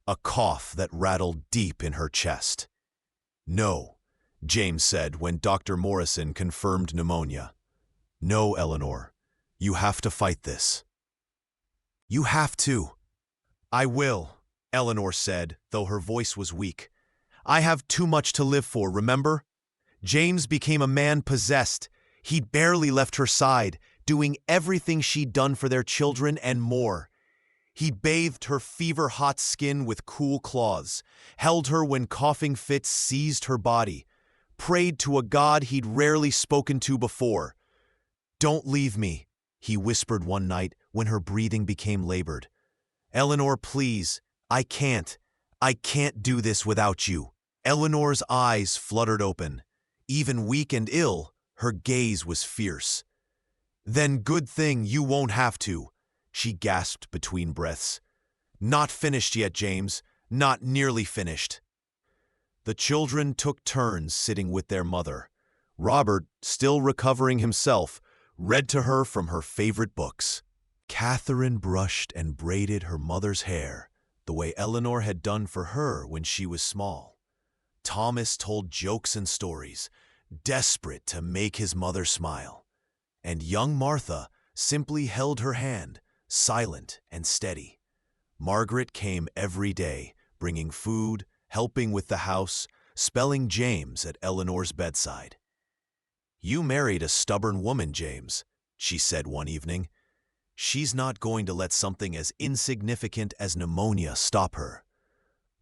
a cough that rattled deep in her chest. "No," James said when Dr. Morrison confirmed pneumonia. "No, Eleanor, you have to fight this." "You have to." "I will," Eleanor said, though her voice was weak. "I have too much to live for, remember? James became a man possessed. He'd barely left her side, doing everything she'd done for their children and more. He bathed her fever-hot skin with cool claws, held her when coughing fits seized her body, prayed to a God he'd rarely spoken to before. "Don't leave me," he whispered one night when her breathing became labored. "Eleanor, please, I can't do this without you." Eleanor's eyes fluttered open. Even weak and ill, her gaze was fierce. "Then good thing you won't have to," she gasped between breaths. "Not finished yet, James, not nearly finished." The children took turns sitting with their mother. Robert, still recovering himself, read to her from her favorite books. Catherine brushed and braided her mother's hair, the way Eleanor had done for her when she was small. Thomas told jokes and stories, desperate to make his mother smile. And young Martha simply held her hand, silent and steady. Margaret came every day, bringing food, helping with the house, spelling James at Eleanor's bedside. "You married a stubborn woman, James," she said one evening. "She's not going to let something as insignificant as pneumonia stop her."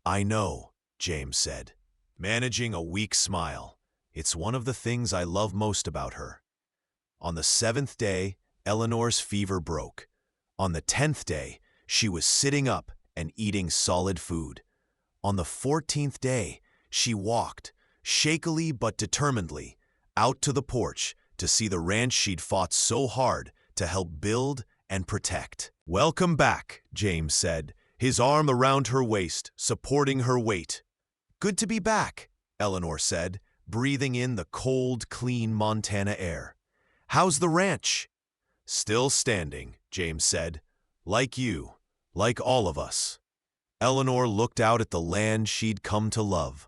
"I know," James said, managing a weak smile. "It's one of the things I love most about her." On the 7th day, Eleanor's fever broke. On the 10th day, she was sitting up and eating solid food. On the 14th day, she walked, shakily but determinedly, out to the porch to see the ranch she'd fought so hard to help build and protect. "Welcome back," James said, his arm around her waist, supporting her weight. "Good to be back," Eleanor said, breathing in the cold, clean Montana air. "How's the ranch?" "Still standing," James said. "Like you, like all of us." Eleanor looked out at the land she'd come to love.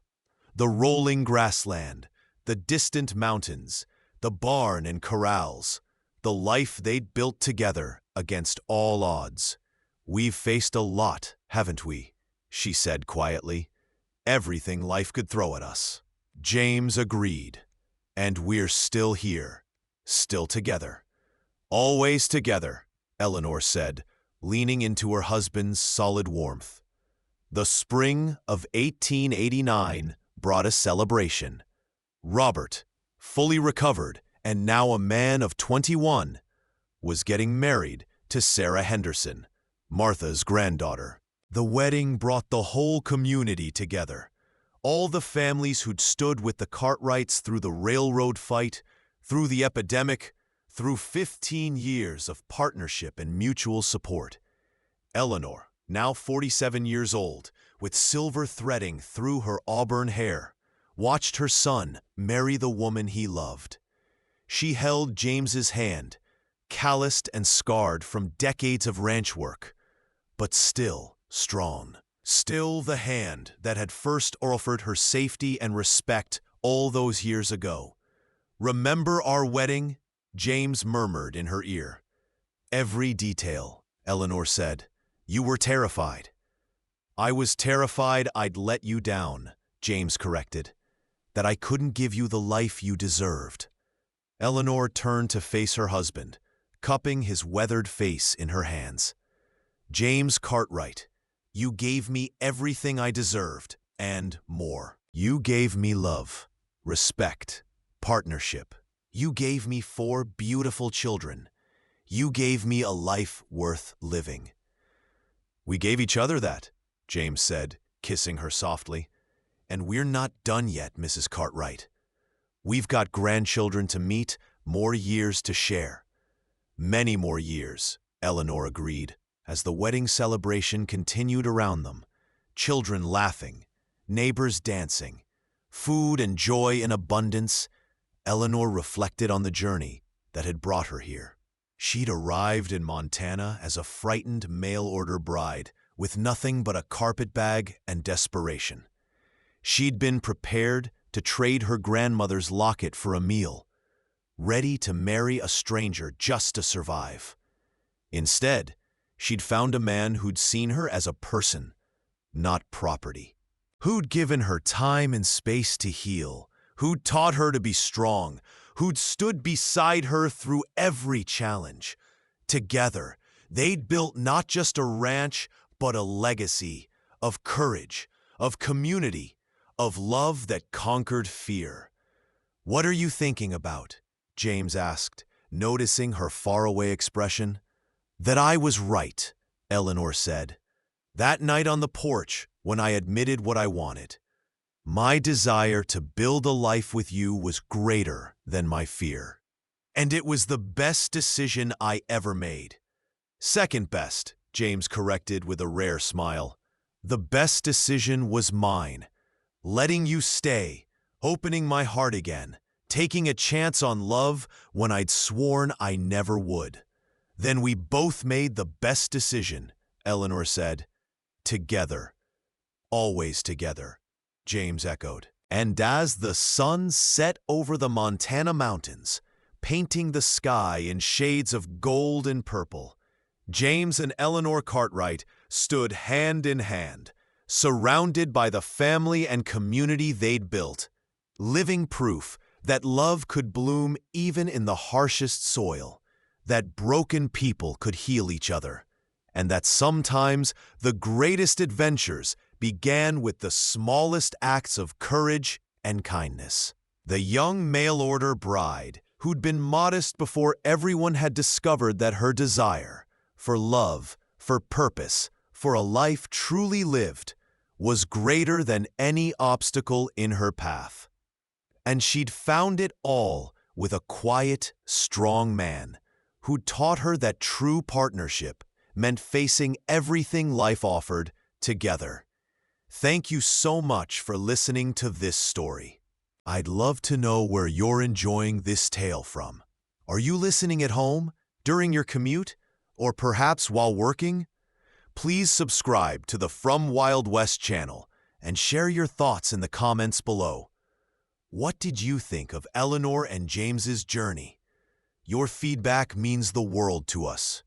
The rolling grassland, the distant mountains, the barn and corrals, the life they'd built together against all odds. "We've faced a lot, haven't we?" she said quietly. "Everything life could throw at us." James agreed. "And we're still here, still together." "Always together," Eleanor said, leaning into her husband's solid warmth. The spring of 1889 brought a celebration. Robert, fully recovered and now a man of 21, was getting married to Sarah Henderson, Martha's granddaughter. The wedding brought the whole community together. All the families who'd stood with the Cartwrights through the railroad fight, through the epidemic, through 15 years of partnership and mutual support. Eleanor, now 47 years old, with silver threading through her auburn hair, watched her son marry the woman he loved. She held James's hand, calloused and scarred from decades of ranch work, but still strong. Still the hand that had first offered her safety and respect all those years ago. "Remember our wedding?" James murmured in her ear. "Every detail," Eleanor said. "You were terrified." "I was terrified I'd let you down," James corrected. "That I couldn't give you the life you deserved." Eleanor turned to face her husband, cupping his weathered face in her hands. "James Cartwright, you gave me everything I deserved, and more. You gave me love, respect, partnership. You gave me 4 beautiful children. You gave me a life worth living." "We gave each other that," James said, kissing her softly. "And we're not done yet, Mrs. Cartwright. We've got grandchildren to meet, more years to share." "Many more years," Eleanor agreed, as the wedding celebration continued around them. Children laughing, neighbors dancing, food and joy in abundance. Eleanor reflected on the journey that had brought her here. She'd arrived in Montana as a frightened mail-order bride with nothing but a carpetbag and desperation. She'd been prepared to trade her grandmother's locket for a meal, ready to marry a stranger just to survive. Instead, she'd found a man who'd seen her as a person, not property. Who'd given her time and space to heal, who'd taught her to be strong, who'd stood beside her through every challenge. Together, they'd built not just a ranch, but a legacy of courage, of community, of love that conquered fear. "What are you thinking about?" James asked, noticing her faraway expression. "That I was right," Eleanor said. "That night on the porch, when I admitted what I wanted. My desire to build a life with you was greater than my fear. And it was the best decision I ever made." "Second best," James corrected with a rare smile. "The best decision was mine. Letting you stay, opening my heart again, taking a chance on love when I'd sworn I never would." "Then we both made the best decision," Eleanor said. "Together. Always together," James echoed. And as the sun set over the Montana mountains, painting the sky in shades of gold and purple, James and Eleanor Cartwright stood hand in hand, surrounded by the family and community they'd built, living proof that love could bloom even in the harshest soil, that broken people could heal each other, and that sometimes the greatest adventures began with the smallest acts of courage and kindness. The young mail-order bride, who'd been modest before everyone had discovered that her desire for love, for purpose, for a life truly lived, was greater than any obstacle in her path. And she'd found it all with a quiet, strong man who'd taught her that true partnership meant facing everything life offered together. Thank you so much for listening to this story. I'd love to know where you're enjoying this tale from. Are you listening at home, during your commute, or perhaps while working? Please subscribe to the From Wild West channel and share your thoughts in the comments below. What did you think of Eleanor and James's journey? Your feedback means the world to us.